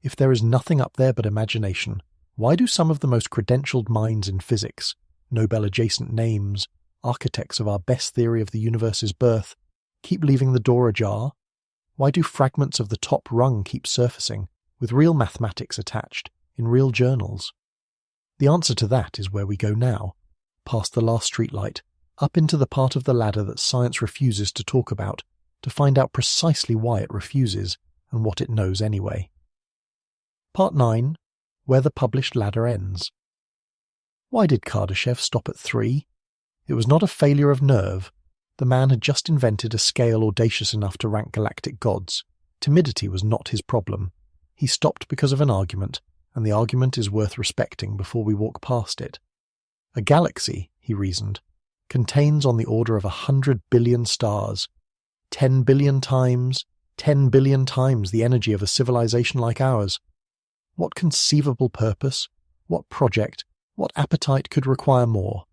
If there is nothing up there but imagination, why do some of the most credentialed minds in physics, Nobel-adjacent names, architects of our best theory of the universe's birth, keep leaving the door ajar? Why do fragments of the top rung keep surfacing, with real mathematics attached, in real journals? The answer to that is where we go now, past the last streetlight, up into the part of the ladder that science refuses to talk about, to find out precisely why it refuses, and what it knows anyway. Part 9. Where the published ladder ends. Why did Kardashev stop at 3? It was not a failure of nerve. The man had just invented a scale audacious enough to rank galactic gods. Timidity was not his problem. He stopped because of an argument, and the argument is worth respecting before we walk past it. A galaxy, he reasoned, contains on the order of 100 billion stars, 10 billion times the energy of a civilization like ours. What conceivable purpose, what project, what appetite could require more?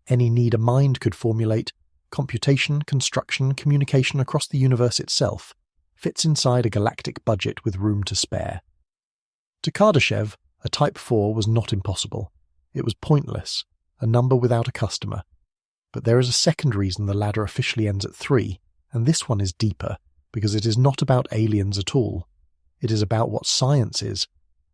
Any need a mind could formulate, computation, construction, communication across the universe itself, fits inside a galactic budget with room to spare. To Kardashev, a Type 4 was not impossible. It was pointless, a number without a customer. But there is a second reason the ladder officially ends at 3, and this one is deeper, because it is not about aliens at all. It is about what science is.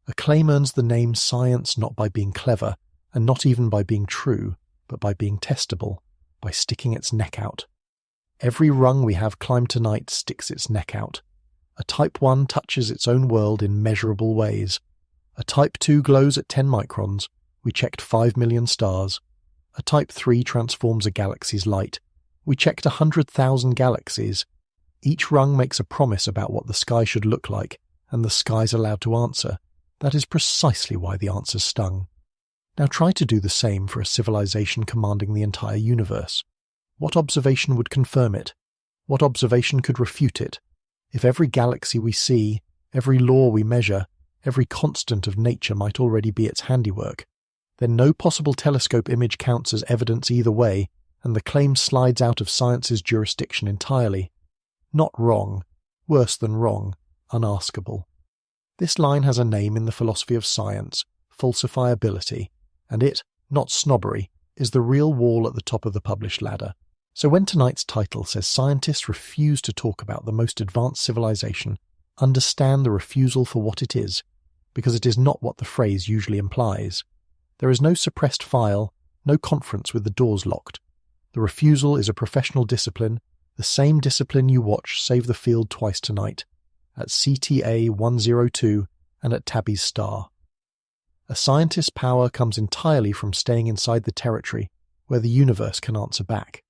A claim earns the name science not by being clever, and not even by being true, but by being testable, by sticking its neck out. Every rung we have climbed tonight sticks its neck out. A Type 1 touches its own world in measurable ways. A Type 2 glows at 10 microns. We checked 5 million stars. A Type 3 transforms a galaxy's light. We checked 100,000 galaxies. Each rung makes a promise about what the sky should look like, and the sky's allowed to answer. That is precisely why the answers stung. Now try to do the same for a civilization commanding the entire universe. What observation would confirm it? What observation could refute it? If every galaxy we see, every law we measure, every constant of nature might already be its handiwork, then no possible telescope image counts as evidence either way, and the claim slides out of science's jurisdiction entirely. Not wrong, worse than wrong, unaskable. This line has a name in the philosophy of science, falsifiability, and it, not snobbery, is the real wall at the top of the published ladder. So when tonight's title says scientists refuse to talk about the most advanced civilization, understand the refusal for what it is, because it is not what the phrase usually implies. There is no suppressed file, no conference with the doors locked. The refusal is a professional discipline, the same discipline you watch save the field twice tonight, at CTA 102 and at Tabby's Star. A scientist's power comes entirely from staying inside the territory where the universe can answer back.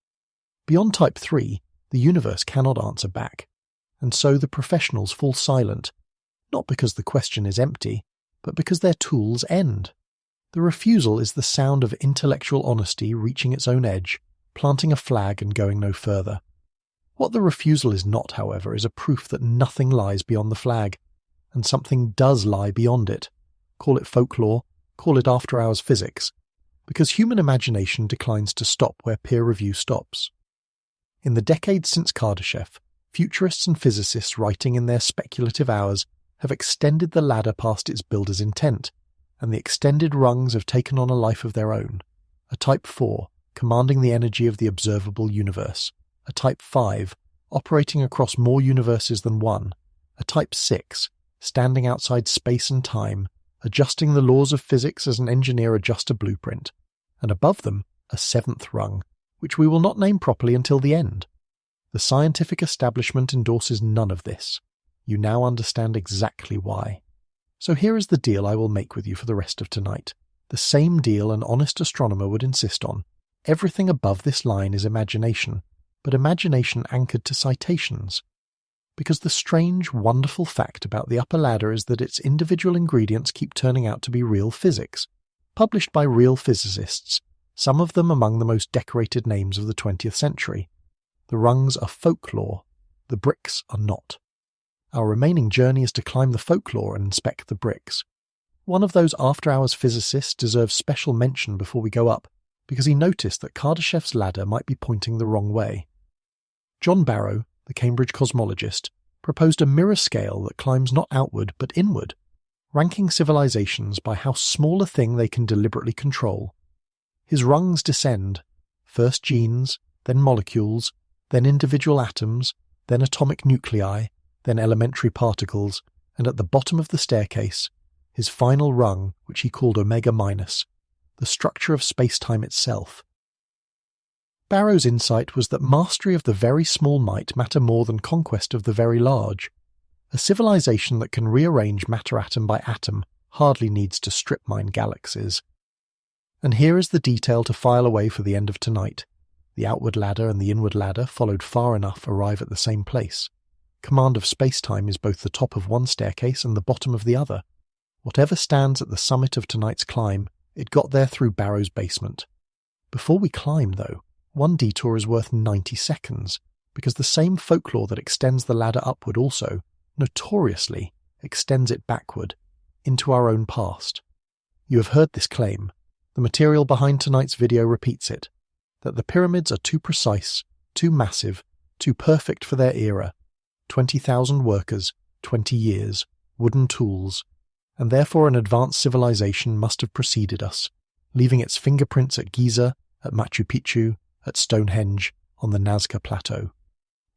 Beyond Type 3, the universe cannot answer back, and so the professionals fall silent, not because the question is empty, but because their tools end. The refusal is the sound of intellectual honesty reaching its own edge, planting a flag and going no further. What the refusal is not, however, is a proof that nothing lies beyond the flag, and something does lie beyond it. Call it folklore, call it after-hours physics, because human imagination declines to stop where peer review stops. In the decades since Kardashev, futurists and physicists writing in their speculative hours have extended the ladder past its builder's intent, and the extended rungs have taken on a life of their own. A Type 4, commanding the energy of the observable universe. A Type 5, operating across more universes than one. A Type 6, standing outside space and time, adjusting the laws of physics as an engineer adjusts a blueprint. And above them, a 7th rung, which we will not name properly until the end. The scientific establishment endorses none of this. You now understand exactly why. So here is the deal I will make with you for the rest of tonight. The same deal an honest astronomer would insist on. Everything above this line is imagination, but imagination anchored to citations. Because the strange, wonderful fact about the upper ladder is that its individual ingredients keep turning out to be real physics, published by real physicists, some of them among the most decorated names of the 20th century. The rungs are folklore, the bricks are not. Our remaining journey is to climb the folklore and inspect the bricks. One of those after-hours physicists deserves special mention before we go up, because he noticed that Kardashev's ladder might be pointing the wrong way. John Barrow, the Cambridge cosmologist, proposed a mirror scale that climbs not outward but inward, ranking civilizations by how small a thing they can deliberately control. His rungs descend, first genes, then molecules, then individual atoms, then atomic nuclei, then elementary particles, and at the bottom of the staircase, his final rung, which he called Omega Minus, the structure of space-time itself. Barrow's insight was that mastery of the very small might matter more than conquest of the very large. A civilization that can rearrange matter atom by atom hardly needs to strip mine galaxies. And here is the detail to file away for the end of tonight. The outward ladder and the inward ladder, followed far enough, arrive at the same place. Command of space-time is both the top of one staircase and the bottom of the other. Whatever stands at the summit of tonight's climb, it got there through Barrow's basement. Before we climb, though, one detour is worth 90 seconds, because the same folklore that extends the ladder upward also, notoriously, extends it backward, into our own past. You have heard this claim. The material behind tonight's video repeats it, that the pyramids are too precise, too massive, too perfect for their era. 20,000 workers, 20 years, wooden tools, and therefore an advanced civilization must have preceded us, leaving its fingerprints at Giza, at Machu Picchu, at Stonehenge, on the Nazca Plateau.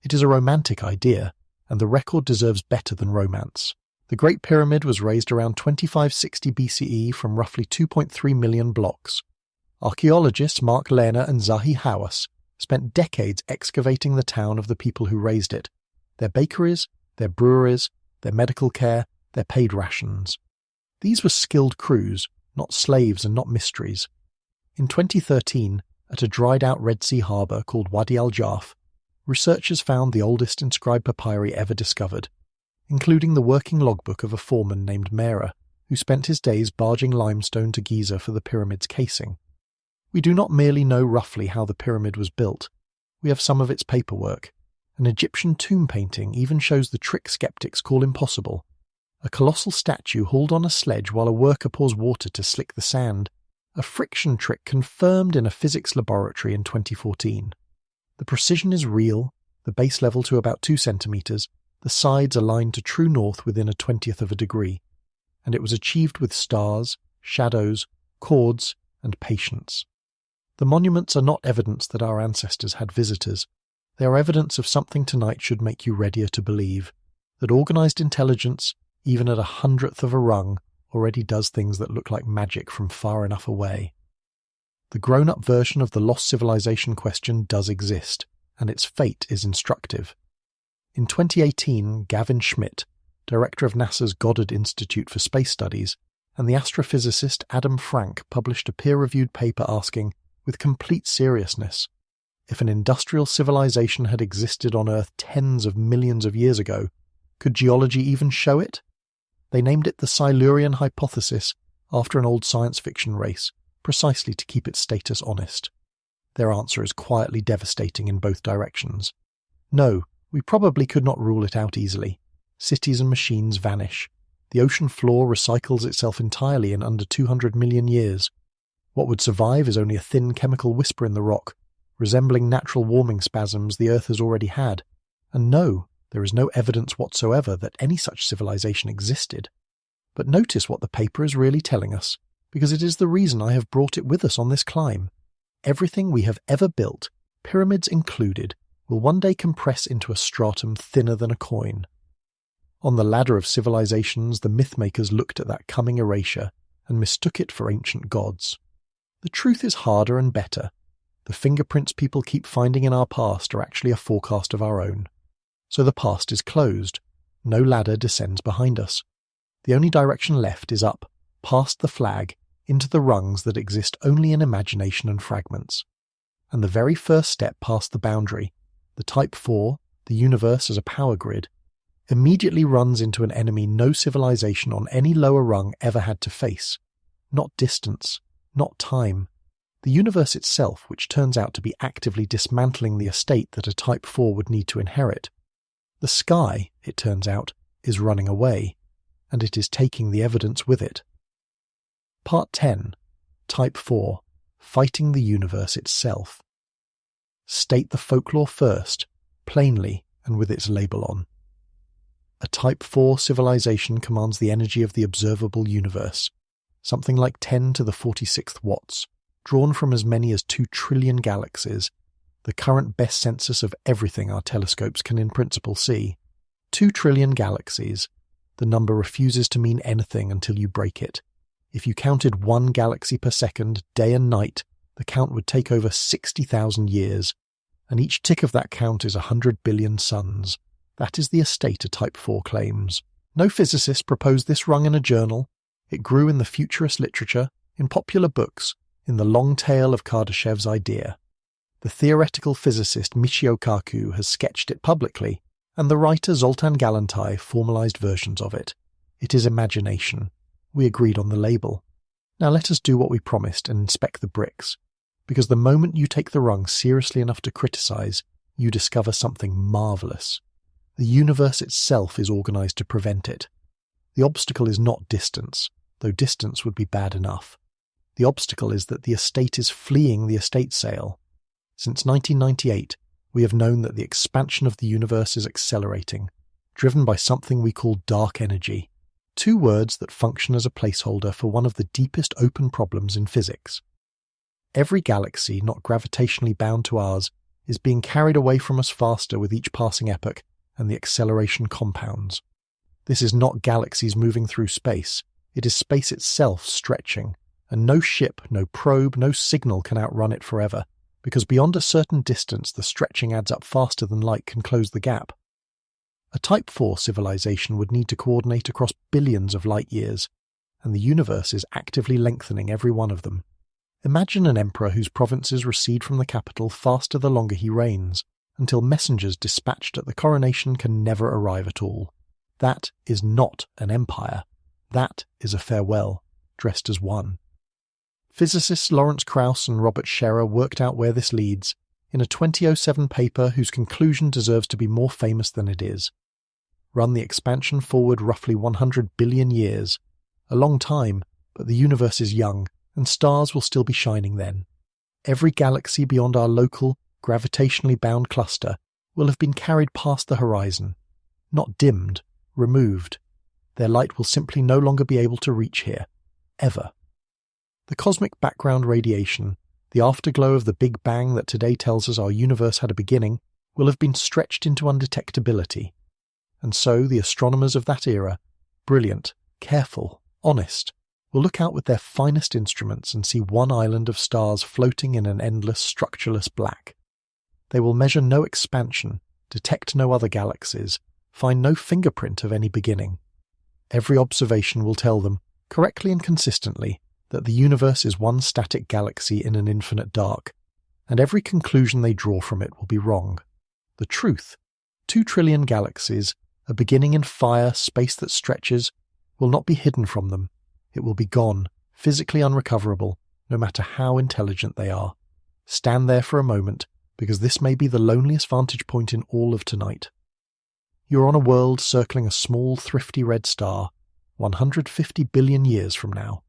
It is a romantic idea, and the record deserves better than romance. The Great Pyramid was raised around 2560 BCE from roughly 2.3 million blocks. Archaeologists Mark Lehner and Zahi Hawass spent decades excavating the town of the people who raised it, their bakeries, their breweries, their medical care, their paid rations. These were skilled crews, not slaves and not mysteries. In 2013, at a dried-out Red Sea harbour called Wadi al-Jarf, researchers found the oldest inscribed papyri ever discovered, including the working logbook of a foreman named Mera, who spent his days barging limestone to Giza for the pyramid's casing. We do not merely know roughly how the pyramid was built. We have some of its paperwork. An Egyptian tomb painting even shows the trick skeptics call impossible. A colossal statue hauled on a sledge while a worker pours water to slick the sand. A friction trick confirmed in a physics laboratory in 2014. The precision is real, the base level to about 2 centimeters, the sides aligned to true north within a 20th of a degree, and it was achieved with stars, shadows, chords, and patience. The monuments are not evidence that our ancestors had visitors. They are evidence of something tonight should make you readier to believe, that organized intelligence, even at 100th of a rung, already does things that look like magic from far enough away. The grown-up version of the lost civilization question does exist, and its fate is instructive. In 2018, Gavin Schmidt, director of NASA's Goddard Institute for Space Studies, and the astrophysicist Adam Frank published a peer-reviewed paper asking, with complete seriousness, if an industrial civilization had existed on Earth tens of millions of years ago, could geology even show it? They named it the Silurian hypothesis after an old science fiction race, precisely to keep its status honest. Their answer is quietly devastating in both directions. No, we probably could not rule it out easily. Cities and machines vanish. The ocean floor recycles itself entirely in under 200 million years. What would survive is only a thin chemical whisper in the rock, resembling natural warming spasms the Earth has already had. And no, there is no evidence whatsoever that any such civilization existed. But notice what the paper is really telling us, because it is the reason I have brought it with us on this climb. Everything we have ever built, pyramids included, will one day compress into a stratum thinner than a coin. On the ladder of civilizations, the mythmakers looked at that coming erasure and mistook it for ancient gods. The truth is harder and better. The fingerprints people keep finding in our past are actually a forecast of our own. So the past is closed. No ladder descends behind us. The only direction left is up, past the flag, into the rungs that exist only in imagination and fragments. And the very first step past the boundary, the Type 4, the universe as a power grid, immediately runs into an enemy no civilization on any lower rung ever had to face. Not distance, not time. The universe itself, which turns out to be actively dismantling the estate that a Type 4 would need to inherit. The sky, it turns out, is running away, and it is taking the evidence with it. Part 10. Type 4. Fighting the universe itself. State the folklore first, plainly and with its label on. A Type 4 civilization commands the energy of the observable universe, something like 10 to the 46th watts, drawn from as many as 2 trillion galaxies, the current best census of everything our telescopes can in principle see. 2 trillion galaxies. The number refuses to mean anything until you break it. If you counted 1 galaxy per second, day and night, the count would take over 60,000 years, and each tick of that count is 100 billion suns. That is the estate a Type 4 claims. No physicist proposed this rung in a journal. It grew in the futurist literature, in popular books, in the long tail of Kardashev's idea. The theoretical physicist Michio Kaku has sketched it publicly, and the writer Zoltan Galantai formalized versions of it. It is imagination. We agreed on the label. Now let us do what we promised and inspect the bricks, because the moment you take the rung seriously enough to criticize, you discover something marvelous. The universe itself is organized to prevent it. The obstacle is not distance, though distance would be bad enough. The obstacle is that the estate is fleeing the estate sale. Since 1998, we have known that the expansion of the universe is accelerating, driven by something we call dark energy, 2 words that function as a placeholder for one of the deepest open problems in physics. Every galaxy not gravitationally bound to ours is being carried away from us faster with each passing epoch, and the acceleration compounds. This is not galaxies moving through space, it is space itself stretching, and no ship, no probe, no signal can outrun it forever, because beyond a certain distance the stretching adds up faster than light can close the gap. A Type 4 civilization would need to coordinate across billions of light years, and the universe is actively lengthening every one of them. Imagine an emperor whose provinces recede from the capital faster the longer he reigns, until messengers dispatched at the coronation can never arrive at all. That is not an empire. That is a farewell, dressed as one. Physicists Lawrence Krauss and Robert Scherer worked out where this leads, in a 2007 paper whose conclusion deserves to be more famous than it is. Run the expansion forward roughly 100 billion years. A long time, but the universe is young, and stars will still be shining then. Every galaxy beyond our local, gravitationally bound cluster will have been carried past the horizon. Not dimmed, removed. Their light will simply no longer be able to reach here. Ever. The cosmic background radiation, the afterglow of the Big Bang that today tells us our universe had a beginning, will have been stretched into undetectability. And so the astronomers of that era, brilliant, careful, honest, will look out with their finest instruments and see one island of stars floating in an endless, structureless black. They will measure no expansion, detect no other galaxies, find no fingerprint of any beginning. Every observation will tell them, correctly and consistently, that the universe is one static galaxy in an infinite dark, and every conclusion they draw from it will be wrong. The truth, 2 trillion galaxies, a beginning in fire, space that stretches, will not be hidden from them. It will be gone, physically unrecoverable, no matter how intelligent they are. Stand there for a moment, because this may be the loneliest vantage point in all of tonight. You're on a world circling a small, thrifty red star, 150 billion years from now.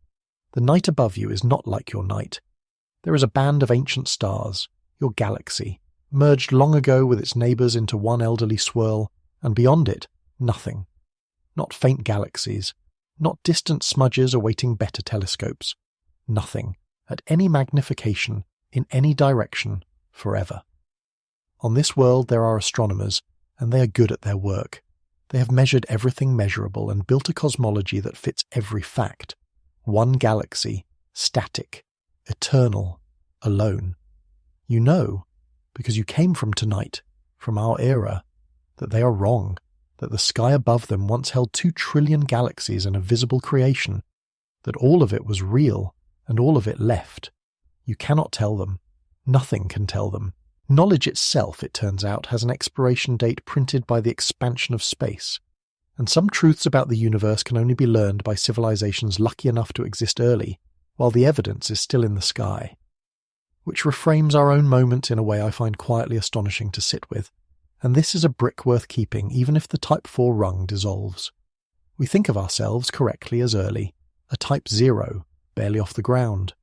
The night above you is not like your night. There is a band of ancient stars, your galaxy, merged long ago with its neighbours into one elderly swirl, and beyond it, nothing. Not faint galaxies, not distant smudges awaiting better telescopes. Nothing, at any magnification, in any direction, forever. On this world there are astronomers, and they are good at their work. They have measured everything measurable and built a cosmology that fits every fact. One galaxy, static, eternal, alone. You know, because you came from tonight, from our era, that they are wrong, that the sky above them once held 2 trillion galaxies and a visible creation, that all of it was real and all of it left. You cannot tell them. Nothing can tell them. Knowledge itself, it turns out, has an expiration date printed by the expansion of space. And some truths about the universe can only be learned by civilizations lucky enough to exist early, while the evidence is still in the sky. Which reframes our own moment in a way I find quietly astonishing to sit with. And this is a brick worth keeping even if the Type 4 rung dissolves. We think of ourselves correctly as early, a Type 0, barely off the ground.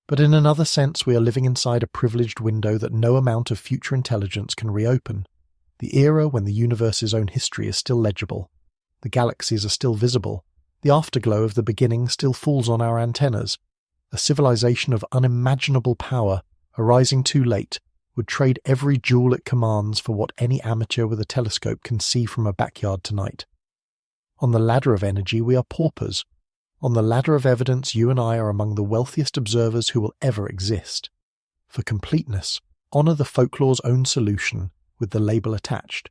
But in another sense we are living inside a privileged window that no amount of future intelligence can reopen. the era when the universe's own history is still legible. The galaxies are still visible. The afterglow of the beginning still falls on our antennas. A civilization of unimaginable power, arising too late, would trade every jewel it commands for what any amateur with a telescope can see from a backyard tonight. On the ladder of energy, we are paupers. On the ladder of evidence, you and I are among the wealthiest observers who will ever exist. For completeness, honour the folklore's own solution with the label attached.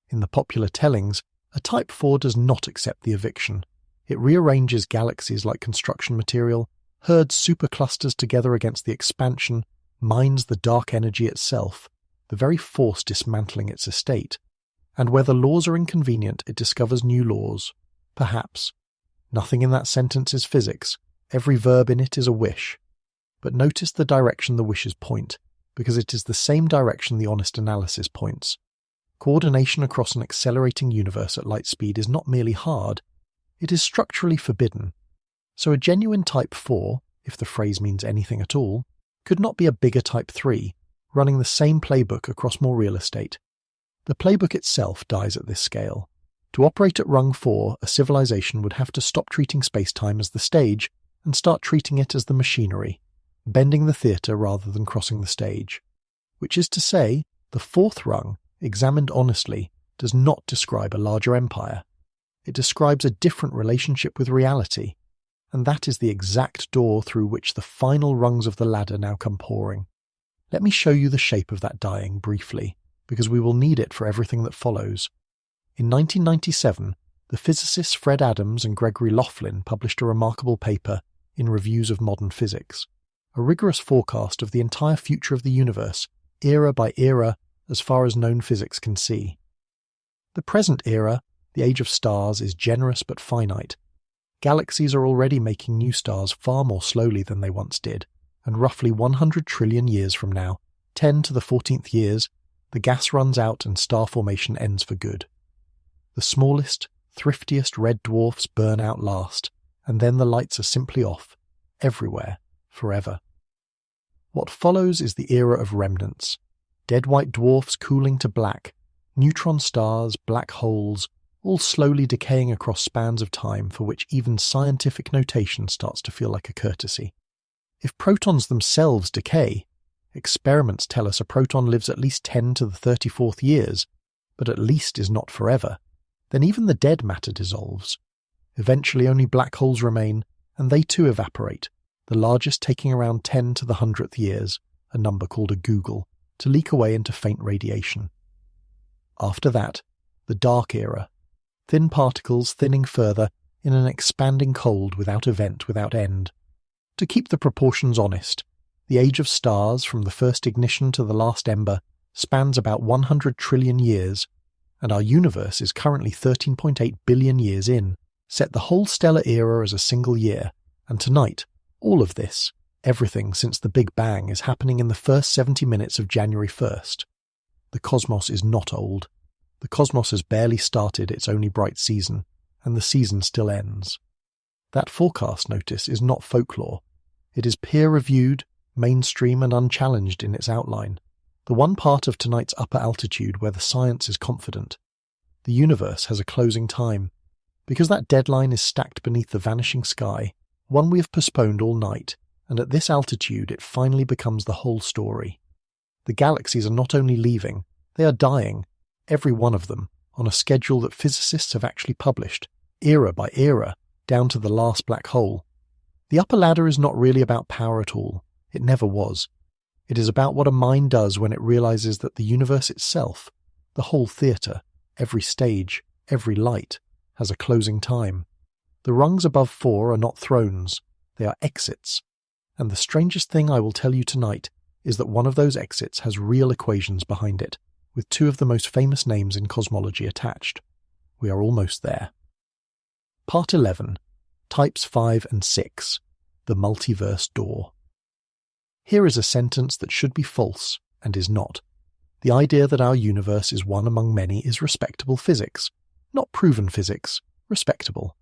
In the popular tellings, a Type 4 does not accept the eviction. It rearranges galaxies like construction material, herds superclusters together against the expansion, mines the dark energy itself, the very force dismantling its estate. And where the laws are inconvenient, it discovers new laws. Perhaps. Nothing in that sentence is physics. Every verb in it is a wish. But notice the direction the wishes point, because it is the same direction the honest analysis points. Coordination across an accelerating universe at light speed is not merely hard, it is structurally forbidden. So a genuine Type 4, if the phrase means anything at all, could not be a bigger Type 3, running the same playbook across more real estate. The playbook itself dies at this scale. To operate at rung 4, a civilization would have to stop treating space-time as the stage and start treating it as the machinery, bending the theatre rather than crossing the stage. Which is to say, the fourth rung, examined honestly, does not describe a larger empire. It describes a different relationship with reality, and that is the exact door through which the final rungs of the ladder now come pouring. Let me show you the shape of that dying briefly, because we will need it for everything that follows. In 1997, the physicists Fred Adams and Gregory Laughlin published a remarkable paper in Reviews of Modern Physics, a rigorous forecast of the entire future of the universe, era by era, as far as known physics can see. The present era, the age of stars, is generous but finite. Galaxies are already making new stars far more slowly than they once did, and roughly 100 trillion years from now, 10 to the 14th years, the gas runs out and star formation ends for good. The smallest, thriftiest red dwarfs burn out last, and then the lights are simply off, everywhere, forever. What follows is the era of remnants, dead white dwarfs cooling to black, neutron stars, black holes, all slowly decaying across spans of time for which even scientific notation starts to feel like a courtesy. If protons themselves decay, experiments tell us a proton lives at least 10 to the 34th years, but at least is not forever, then even the dead matter dissolves. Eventually only black holes remain, and they too evaporate, the largest taking around 10 to the 100th years, a number called a googol, to leak away into faint radiation. After that, the dark era, thin particles thinning further in an expanding cold without event, without end. To keep the proportions honest, the age of stars, from the first ignition to the last ember, spans about 100 trillion years, and our universe is currently 13.8 billion years in. Set the whole stellar era as a single year, and tonight, all of this, everything since the Big Bang, is happening in the first 70 minutes of January 1st. The cosmos is not old. The cosmos has barely started its only bright season, and the season still ends. That forecast notice is not folklore. It is peer-reviewed, mainstream and unchallenged in its outline, the one part of tonight's upper altitude where the science is confident. The universe has a closing time, because that deadline is stacked beneath the vanishing sky, one we have postponed all night, and at this altitude it finally becomes the whole story. The galaxies are not only leaving, they are dying, every one of them, on a schedule that physicists have actually published, era by era, down to the last black hole. The upper ladder is not really about power at all. It never was. It is about what a mind does when it realizes that the universe itself, the whole theatre, every stage, every light, has a closing time. The rungs above 4 are not thrones, they are exits. And the strangest thing I will tell you tonight is that one of those exits has real equations behind it, with two of the most famous names in cosmology attached. We are almost there. Part 11. Types 5 and 6. The multiverse door. Here is a sentence that should be false, and is not. The idea that our universe is one among many is respectable physics. Not proven physics, respectable.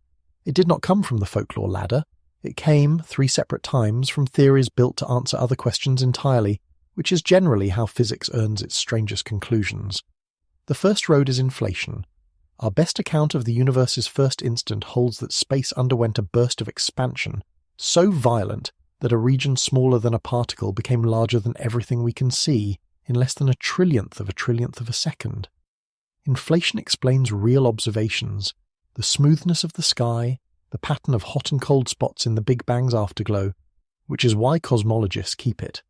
It did not come from the folklore ladder. It came, 3 separate times, from theories built to answer other questions entirely, which is generally how physics earns its strangest conclusions. The first road is inflation. Our best account of the universe's first instant holds that space underwent a burst of expansion, so violent that a region smaller than a particle became larger than everything we can see in less than a trillionth of a second. Inflation explains real observations, the smoothness of the sky, the pattern of hot and cold spots in the Big Bang's afterglow, which is why cosmologists keep it.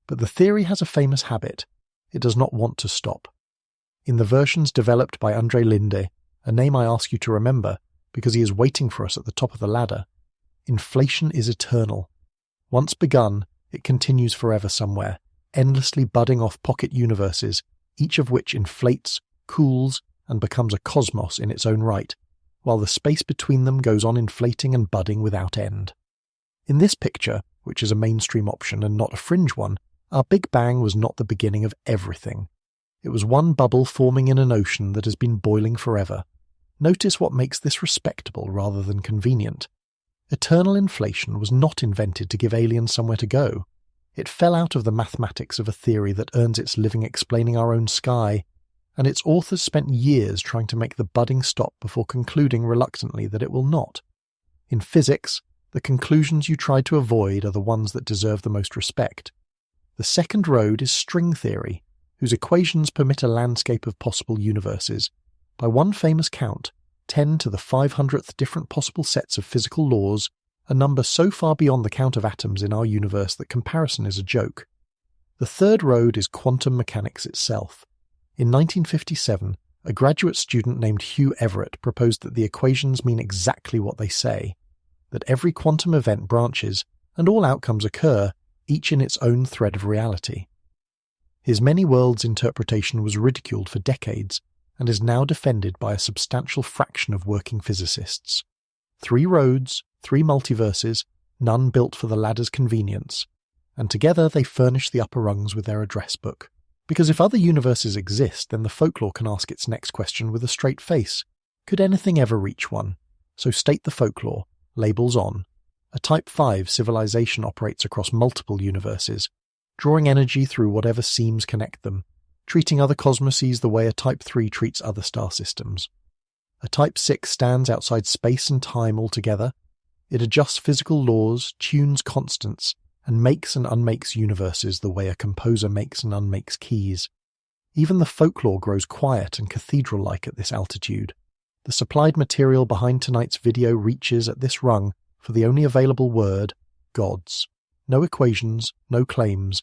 But the theory has a famous habit. It does not want to stop. In the versions developed by André Linde, a name I ask you to remember because he is waiting for us at the top of the ladder, inflation is eternal. Once begun, it continues forever somewhere, endlessly budding off pocket universes, each of which inflates, cools, and becomes a cosmos in its own right, while the space between them goes on inflating and budding without end. In this picture, which is a mainstream option and not a fringe one, our Big Bang was not the beginning of everything. It was one bubble forming in an ocean that has been boiling forever. Notice what makes this respectable rather than convenient. Eternal inflation was not invented to give aliens somewhere to go. It fell out of the mathematics of a theory that earns its living explaining our own sky, and its authors spent years trying to make the budding stop before concluding reluctantly that it will not. In physics, the conclusions you try to avoid are the ones that deserve the most respect. The second road is string theory, whose equations permit a landscape of possible universes. By one famous count, 10 to the 500th different possible sets of physical laws, a number so far beyond the count of atoms in our universe that comparison is a joke. The third road is quantum mechanics itself. In 1957, a graduate student named Hugh Everett proposed that the equations mean exactly what they say, that every quantum event branches and all outcomes occur, each in its own thread of reality. His many worlds interpretation was ridiculed for decades and is now defended by a substantial fraction of working physicists. 3 roads, 3 multiverses, none built for the ladder's convenience, and together they furnish the upper rungs with their address book. Because if other universes exist, then the folklore can ask its next question with a straight face. Could anything ever reach one? So state the folklore, labels on. A Type 5 civilization operates across multiple universes, drawing energy through whatever seams connect them, treating other cosmoses the way a Type 3 treats other star systems. A Type 6 stands outside space and time altogether. It adjusts physical laws, tunes constants, and makes and unmakes universes the way a composer makes and unmakes keys. Even the folklore grows quiet and cathedral-like at this altitude. The supplied material behind tonight's video reaches at this rung for the only available word, gods. No equations, no claims.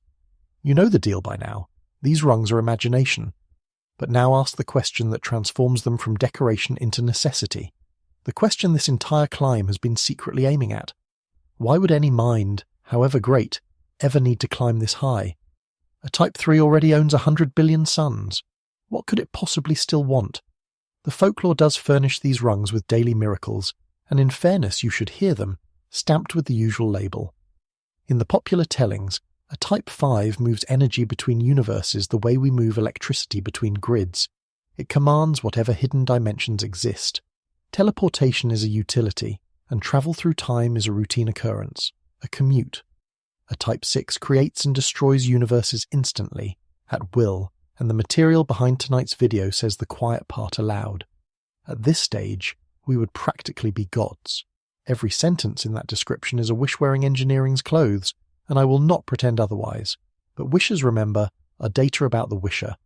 You know the deal by now. These rungs are imagination. But now ask the question that transforms them from decoration into necessity. The question this entire climb has been secretly aiming at. Why would any mind, however great, ever need to climb this high? A Type 3 already owns 100 billion suns. What could it possibly still want? The folklore does furnish these rungs with daily miracles, and in fairness you should hear them, stamped with the usual label. In the popular tellings, a Type 5 moves energy between universes the way we move electricity between grids. It commands whatever hidden dimensions exist. Teleportation is a utility, and travel through time is a routine occurrence, a commute. A Type 6 creates and destroys universes instantly, at will, and the material behind tonight's video says the quiet part aloud. At this stage, we would practically be gods. Every sentence in that description is a wish wearing engineering's clothes, and I will not pretend otherwise. But wishes, remember, are data about the wisher.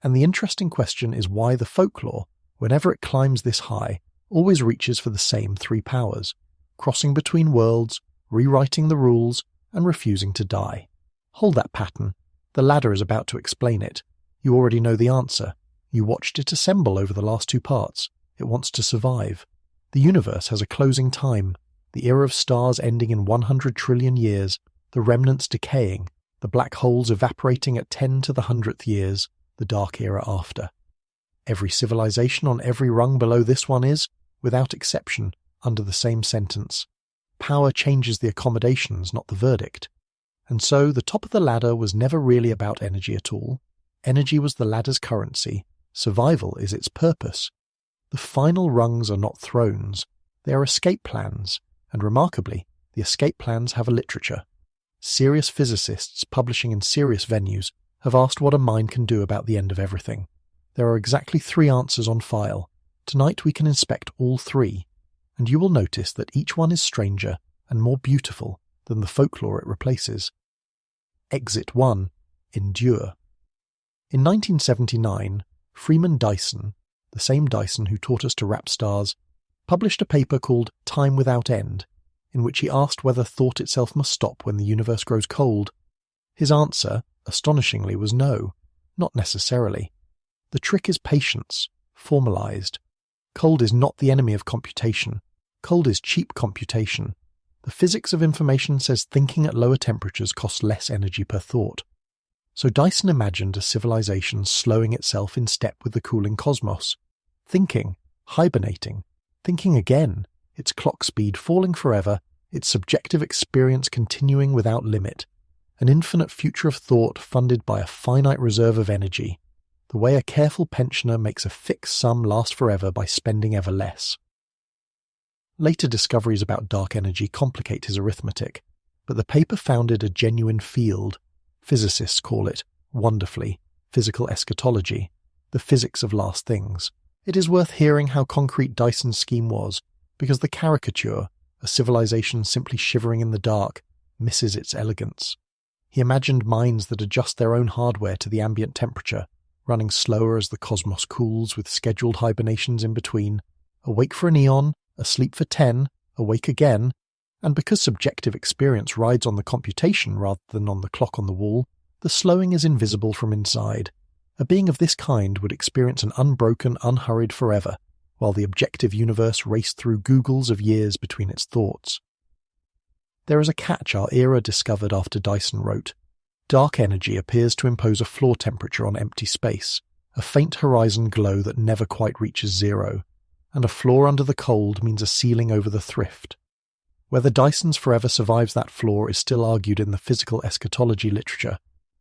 And the interesting question is why the folklore, whenever it climbs this high, always reaches for the same 3 powers, crossing between worlds, rewriting the rules, and refusing to die. Hold that pattern. The ladder is about to explain it. You already know the answer. You watched it assemble over the last 2 parts. It wants to survive. The universe has a closing time, the era of stars ending in 100 trillion years, the remnants decaying, the black holes evaporating at 10 to the 100th years, the dark era after. Every civilization on every rung below this one is, without exception, under the same sentence. Power changes the accommodations, not the verdict. And so the top of the ladder was never really about energy at all. Energy was the ladder's currency. Survival is its purpose. The final rungs are not thrones. They are escape plans, and remarkably, the escape plans have a literature. Serious physicists publishing in serious venues have asked what a mind can do about the end of everything. There are exactly 3 answers on file. Tonight we can inspect all 3, and you will notice that each one is stranger and more beautiful than the folklore it replaces. Exit 1. Endure. In 1979, Freeman Dyson, the same Dyson who taught us to wrap stars, published a paper called Time Without End, in which he asked whether thought itself must stop when the universe grows cold. His answer, astonishingly, was no, not necessarily. The trick is patience, formalized. Cold is not the enemy of computation. Cold is cheap computation. The physics of information says thinking at lower temperatures costs less energy per thought. So Dyson imagined a civilization slowing itself in step with the cooling cosmos. Thinking, hibernating, thinking again, its clock speed falling forever, its subjective experience continuing without limit. An infinite future of thought funded by a finite reserve of energy. The way a careful pensioner makes a fixed sum last forever by spending ever less. Later discoveries about dark energy complicate his arithmetic, but the paper founded a genuine field. Physicists call it, wonderfully, physical eschatology, the physics of last things. It is worth hearing how concrete Dyson's scheme was, because the caricature, a civilization simply shivering in the dark, misses its elegance. He imagined minds that adjust their own hardware to the ambient temperature, running slower as the cosmos cools with scheduled hibernations in between, awake for an eon, asleep for 10, awake again, and because subjective experience rides on the computation rather than on the clock on the wall, the slowing is invisible from inside. A being of this kind would experience an unbroken, unhurried forever, while the objective universe raced through googles of years between its thoughts. There is a catch our era discovered after Dyson wrote. Dark energy appears to impose a floor temperature on empty space, a faint horizon glow that never quite reaches zero, and a floor under the cold means a ceiling over the thrift. Whether Dyson's forever survives that floor is still argued in the physical eschatology literature.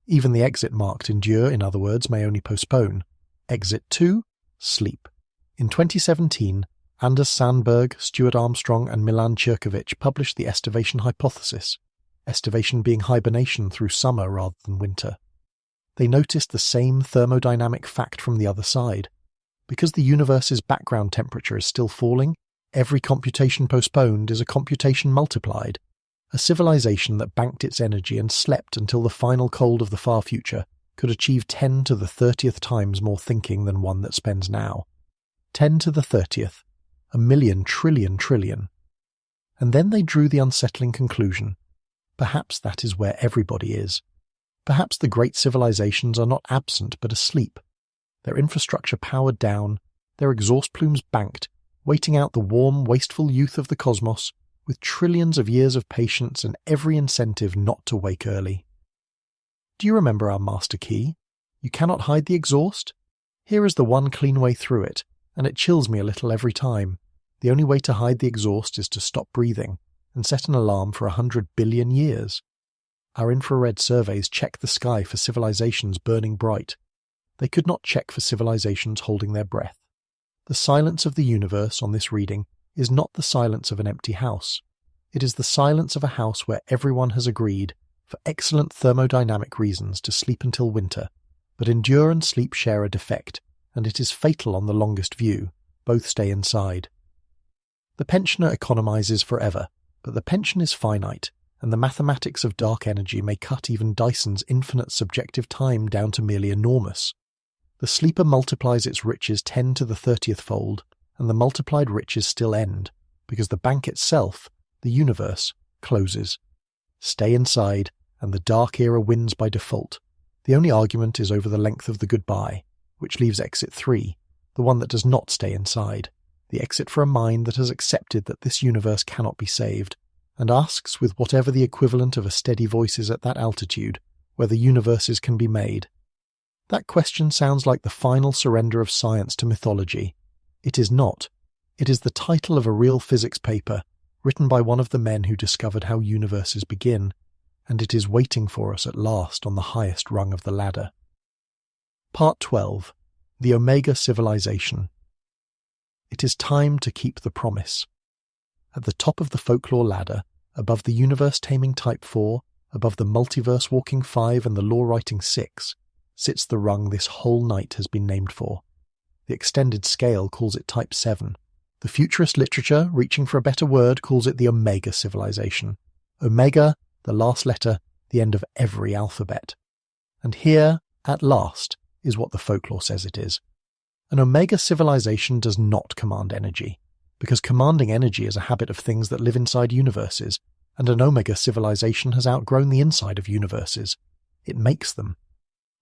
Even the exit marked endure, in other words, may only postpone. Exit 2, sleep. In 2017, Anders Sandberg, Stuart Armstrong and Milan Čirković published the estivation hypothesis, estivation being hibernation through summer rather than winter. They noticed the same thermodynamic fact from the other side. Because the universe's background temperature is still falling, every computation postponed is a computation multiplied. A civilization that banked its energy and slept until the final cold of the far future could achieve 10 to the 30th times more thinking than one that spends now. 10 to the 30th. A million trillion trillion. And then they drew the unsettling conclusion. Perhaps that is where everybody is. Perhaps the great civilizations are not absent but asleep. Their infrastructure powered down, their exhaust plumes banked, waiting out the warm, wasteful youth of the cosmos, with trillions of years of patience and every incentive not to wake early. Do you remember our master key? You cannot hide the exhaust? Here is the one clean way through it, and it chills me a little every time. The only way to hide the exhaust is to stop breathing and set an alarm for 100 billion years. Our infrared surveys check the sky for civilizations burning bright. They could not check for civilizations holding their breath. The silence of the universe on this reading is not the silence of an empty house. It is the silence of a house where everyone has agreed, for excellent thermodynamic reasons, to sleep until winter, but endure and sleep share a defect, and it is fatal on the longest view. Both stay inside. The pensioner economizes forever, but the pension is finite, and the mathematics of dark energy may cut even Dyson's infinite subjective time down to merely enormous. The sleeper multiplies its riches 10 to the 30th fold, and the multiplied riches still end, because the bank itself, the universe, closes. Stay inside, and the dark era wins by default. The only argument is over the length of the goodbye, which leaves exit 3, the one that does not stay inside, the exit for a mind that has accepted that this universe cannot be saved, and asks with whatever the equivalent of a steady voice is at that altitude, whether universes can be made. That question sounds like the final surrender of science to mythology. It is not. It is the title of a real physics paper, written by one of the men who discovered how universes begin, and it is waiting for us at last on the highest rung of the ladder. Part 12. The Omega Civilization. It is time to keep the promise. At the top of the folklore ladder, above the universe-taming Type 4, above the multiverse-walking 5 and the law-writing 6, sits the rung this whole night has been named for. The extended scale calls it Type 7. The futurist literature, reaching for a better word, calls it the Omega civilization. Omega, the last letter, the end of every alphabet. And here, at last, is what the folklore says it is. An Omega civilization does not command energy, because commanding energy is a habit of things that live inside universes, and an Omega civilization has outgrown the inside of universes. It makes them.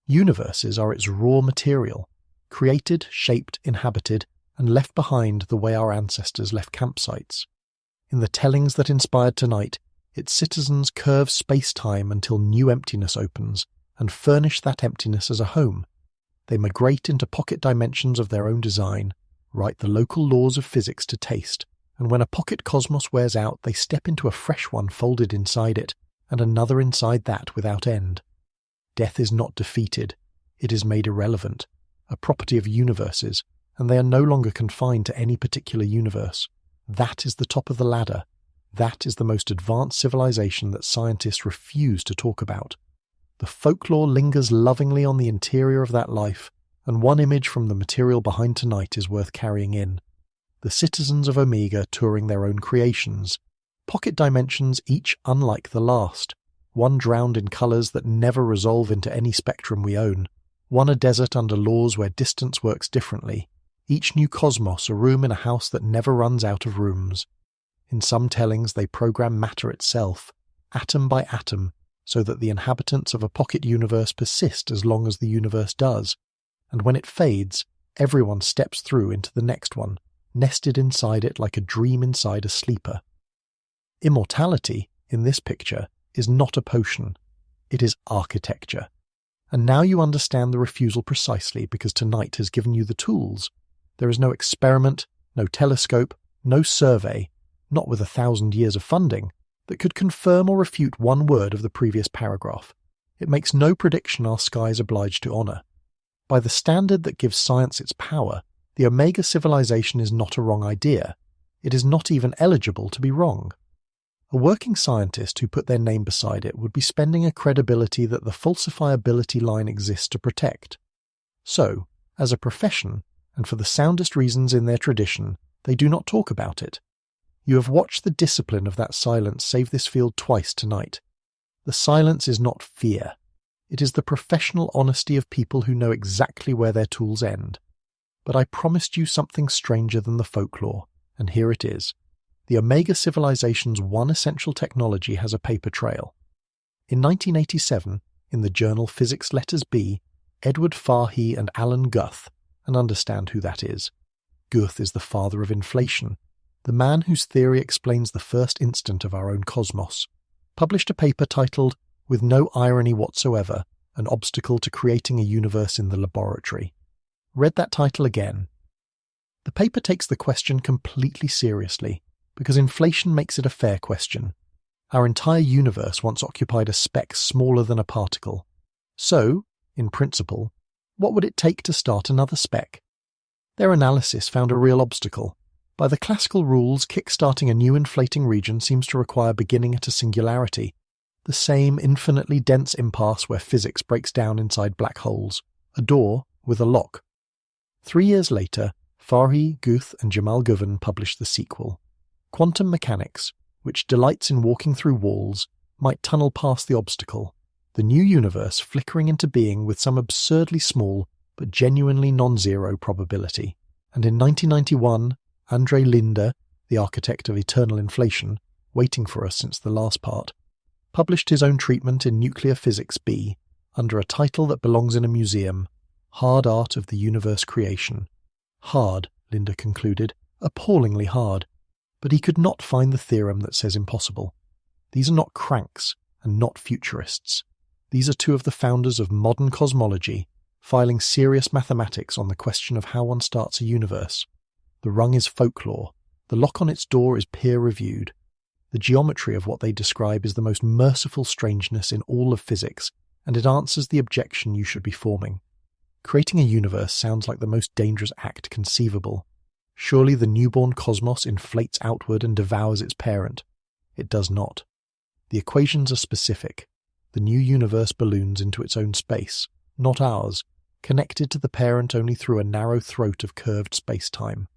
Universes are its raw material, created, shaped, inhabited, and left behind the way our ancestors left campsites. In the tellings that inspired tonight, its citizens curve space-time until new emptiness opens, and furnish that emptiness as a home. They migrate into pocket dimensions of their own design, write the local laws of physics to taste, and when a pocket cosmos wears out, they step into a fresh one folded inside it, and another inside that without end. Death is not defeated, it is made irrelevant, a property of universes, and they are no longer confined to any particular universe. That is the top of the ladder. That is the most advanced civilization that scientists refuse to talk about. The folklore lingers lovingly on the interior of that life, and one image from the material behind tonight is worth carrying in. The citizens of Omega touring their own creations, pocket dimensions each unlike the last, one drowned in colours that never resolve into any spectrum we own, one a desert under laws where distance works differently, each new cosmos a room in a house that never runs out of rooms. In some tellings they program matter itself, atom by atom, so that the inhabitants of a pocket universe persist as long as the universe does, and when it fades, everyone steps through into the next one, nested inside it like a dream inside a sleeper. Immortality, in this picture, is not a potion. It is architecture. And now you understand the refusal precisely because tonight has given you the tools. There is no experiment, no telescope, no survey, not with 1,000 years of funding, that could confirm or refute one word of the previous paragraph. It makes no prediction our sky is obliged to honour. By the standard that gives science its power, the Omega civilization is not a wrong idea. It is not even eligible to be wrong. A working scientist who put their name beside it would be spending a credibility that the falsifiability line exists to protect. So, as a profession, and for the soundest reasons in their tradition, they do not talk about it. You have watched the discipline of that silence save this field twice tonight. The silence is not fear. It is the professional honesty of people who know exactly where their tools end. But I promised you something stranger than the folklore, and here it is. The Omega civilization's one essential technology has a paper trail. In 1987, in the journal Physics Letters B, Edward Fahey and Alan Guth, and understand who that is. Guth is the father of inflation, the man whose theory explains the first instant of our own cosmos, published a paper titled, with no irony whatsoever, An Obstacle to Creating a Universe in the Laboratory. Read that title again. The paper takes the question completely seriously, because inflation makes it a fair question. Our entire universe once occupied a speck smaller than a particle. So, in principle, what would it take to start another speck? Their analysis found a real obstacle. By the classical rules, kick-starting a new inflating region seems to require beginning at a singularity, the same infinitely dense impasse where physics breaks down inside black holes, a door with a lock. 3 years later, Fahey, Guth and Jamal Govan published the sequel. Quantum mechanics, which delights in walking through walls, might tunnel past the obstacle, the new universe flickering into being with some absurdly small but genuinely non-zero probability. And in 1991, Andre Linde, the architect of eternal inflation, waiting for us since the last part, published his own treatment in Nuclear Physics B under a title that belongs in a museum, Hard Art of the Universe Creation. Hard, Linde concluded, appallingly hard. But he could not find the theorem that says impossible. These are not cranks and not futurists. These are two of the founders of modern cosmology, filing serious mathematics on the question of how one starts a universe. The rung is folklore. The lock on its door is peer-reviewed. The geometry of what they describe is the most merciful strangeness in all of physics, and it answers the objection you should be forming. Creating a universe sounds like the most dangerous act conceivable. Surely the newborn cosmos inflates outward and devours its parent. It does not. The equations are specific. The new universe balloons into its own space, not ours, connected to the parent only through a narrow throat of curved space-time.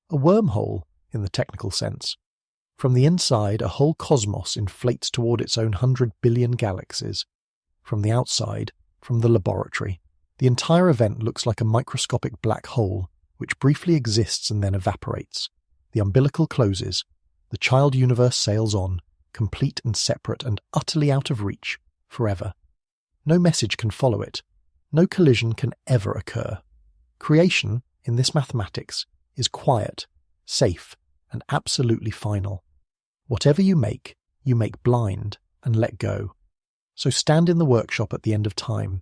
A wormhole, in the technical sense. From the inside, a whole cosmos inflates toward its own 100 billion galaxies. From the outside, from the laboratory, the entire event looks like a microscopic black hole, which briefly exists and then evaporates. The umbilical closes. The child universe sails on, complete and separate and utterly out of reach, forever. No message can follow it. No collision can ever occur. Creation, in this mathematics, is quiet, safe, and absolutely final. Whatever you make blind and let go. So stand in the workshop at the end of time.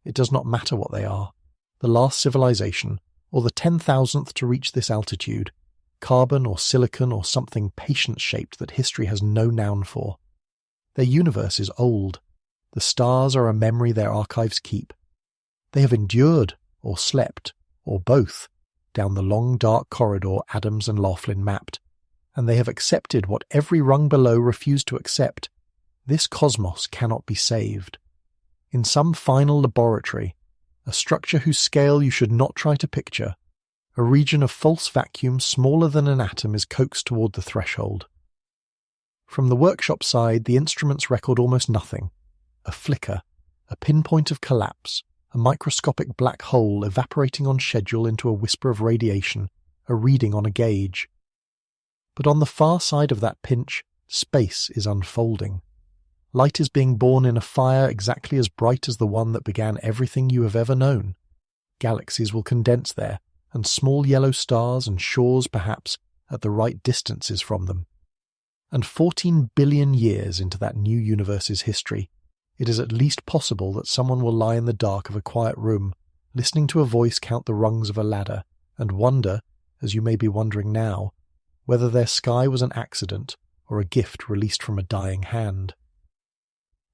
It does not matter what they are. The last civilization, or the 10,000th to reach this altitude, carbon or silicon or something patience-shaped that history has no noun for. Their universe is old. The stars are a memory their archives keep. They have endured, or slept, or both, down the long dark corridor Adams and Laughlin mapped, and they have accepted what every rung below refused to accept. This cosmos cannot be saved. In some final laboratory, a structure whose scale you should not try to picture, a region of false vacuum smaller than an atom is coaxed toward the threshold. From the workshop side, the instruments record almost nothing. A flicker, a pinpoint of collapse, a microscopic black hole evaporating on schedule into a whisper of radiation, a reading on a gauge. But on the far side of that pinch, space is unfolding. Light is being born in a fire exactly as bright as the one that began everything you have ever known. Galaxies will condense there, and small yellow stars and shores perhaps at the right distances from them. And 14 billion years into that new universe's history, it is at least possible that someone will lie in the dark of a quiet room, listening to a voice count the rungs of a ladder, and wonder, as you may be wondering now, whether their sky was an accident or a gift released from a dying hand.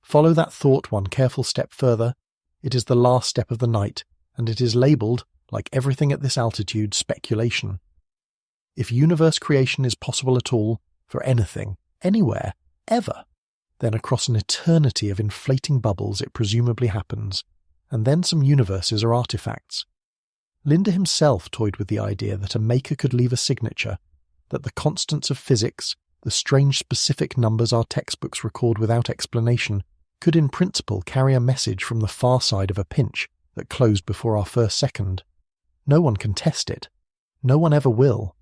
Follow that thought one careful step further. It is the last step of the night, and it is labelled, like everything at this altitude, speculation. If universe creation is possible at all, for anything, anywhere, ever, then across an eternity of inflating bubbles it presumably happens, and then some universes are artifacts. Linder himself toyed with the idea that a maker could leave a signature, that the constants of physics, the strange specific numbers our textbooks record without explanation, could in principle carry a message from the far side of a pinch that closed before our first second. No one can test it. No one ever will.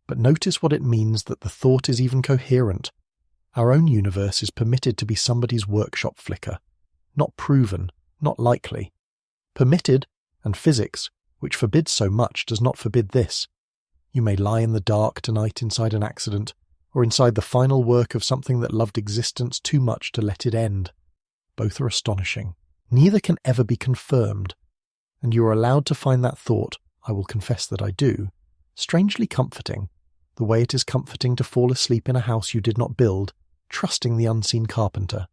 But notice what it means that the thought is even coherent. Our own universe is permitted to be somebody's workshop flicker. Not proven, not likely. Permitted, and physics, which forbids so much, does not forbid this. You may lie in the dark tonight inside an accident, or inside the final work of something that loved existence too much to let it end. Both are astonishing. Neither can ever be confirmed. And you are allowed to find that thought, I will confess that I do, strangely comforting, the way it is comforting to fall asleep in a house you did not build, trusting the unseen carpenter.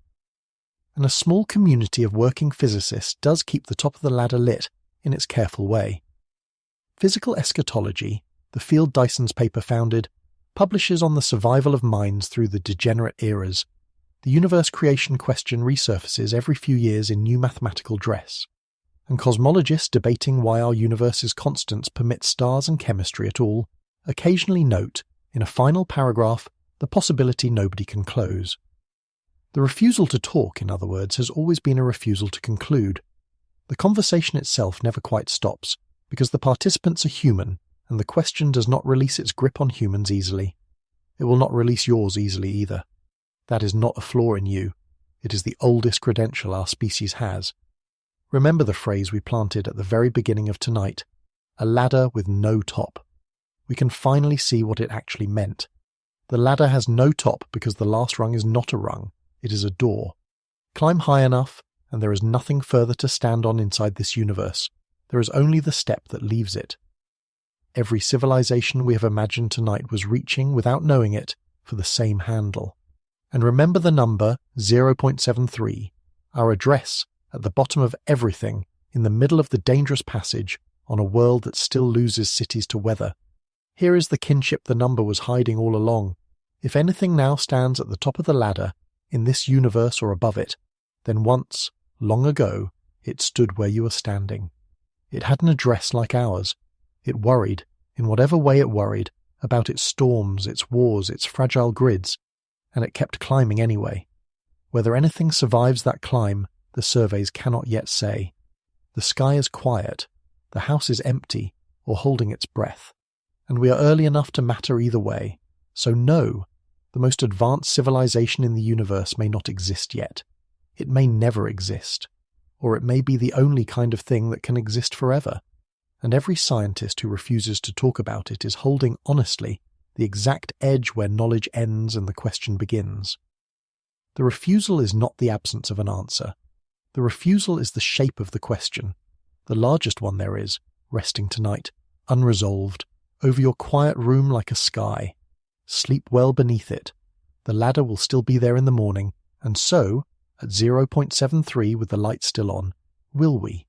And a small community of working physicists does keep the top of the ladder lit in its careful way. Physical Eschatology, the field Dyson's paper founded, publishes on the survival of minds through the degenerate eras. The universe creation question resurfaces every few years in new mathematical dress. And cosmologists debating why our universe's constants permit stars and chemistry at all occasionally note, in a final paragraph, the possibility nobody can close. The refusal to talk, in other words, has always been a refusal to conclude. The conversation itself never quite stops, because the participants are human, and the question does not release its grip on humans easily. It will not release yours easily either. That is not a flaw in you. It is the oldest credential our species has. Remember the phrase we planted at the very beginning of tonight, a ladder with no top. We can finally see what it actually meant. The ladder has no top because the last rung is not a rung, it is a door. Climb high enough, and there is nothing further to stand on inside this universe. There is only the step that leaves it. Every civilization we have imagined tonight was reaching, without knowing it, for the same handle. And remember the number 0.73, our address at the bottom of everything, in the middle of the dangerous passage, on a world that still loses cities to weather. Here is the kinship the number was hiding all along. If anything now stands at the top of the ladder, in this universe or above it, then once, long ago, It stood where you were standing. It had an address like ours. It worried, in whatever way it worried, about its storms, its wars, its fragile grids, and it kept climbing anyway. Whether anything survives that climb, the surveys cannot yet say. The sky is quiet, the house is empty, or holding its breath, and we are early enough to matter either way. So no, the most advanced civilization in the universe may not exist yet. It may never exist, or it may be the only kind of thing that can exist forever, and every scientist who refuses to talk about it is holding honestly the exact edge where knowledge ends and the question begins. The refusal is not the absence of an answer. The refusal is the shape of the question, the largest one there is, resting tonight, unresolved, over your quiet room like a sky. Sleep well beneath it. The ladder will still be there in the morning, and so, at 0.73 with the light still on, will we?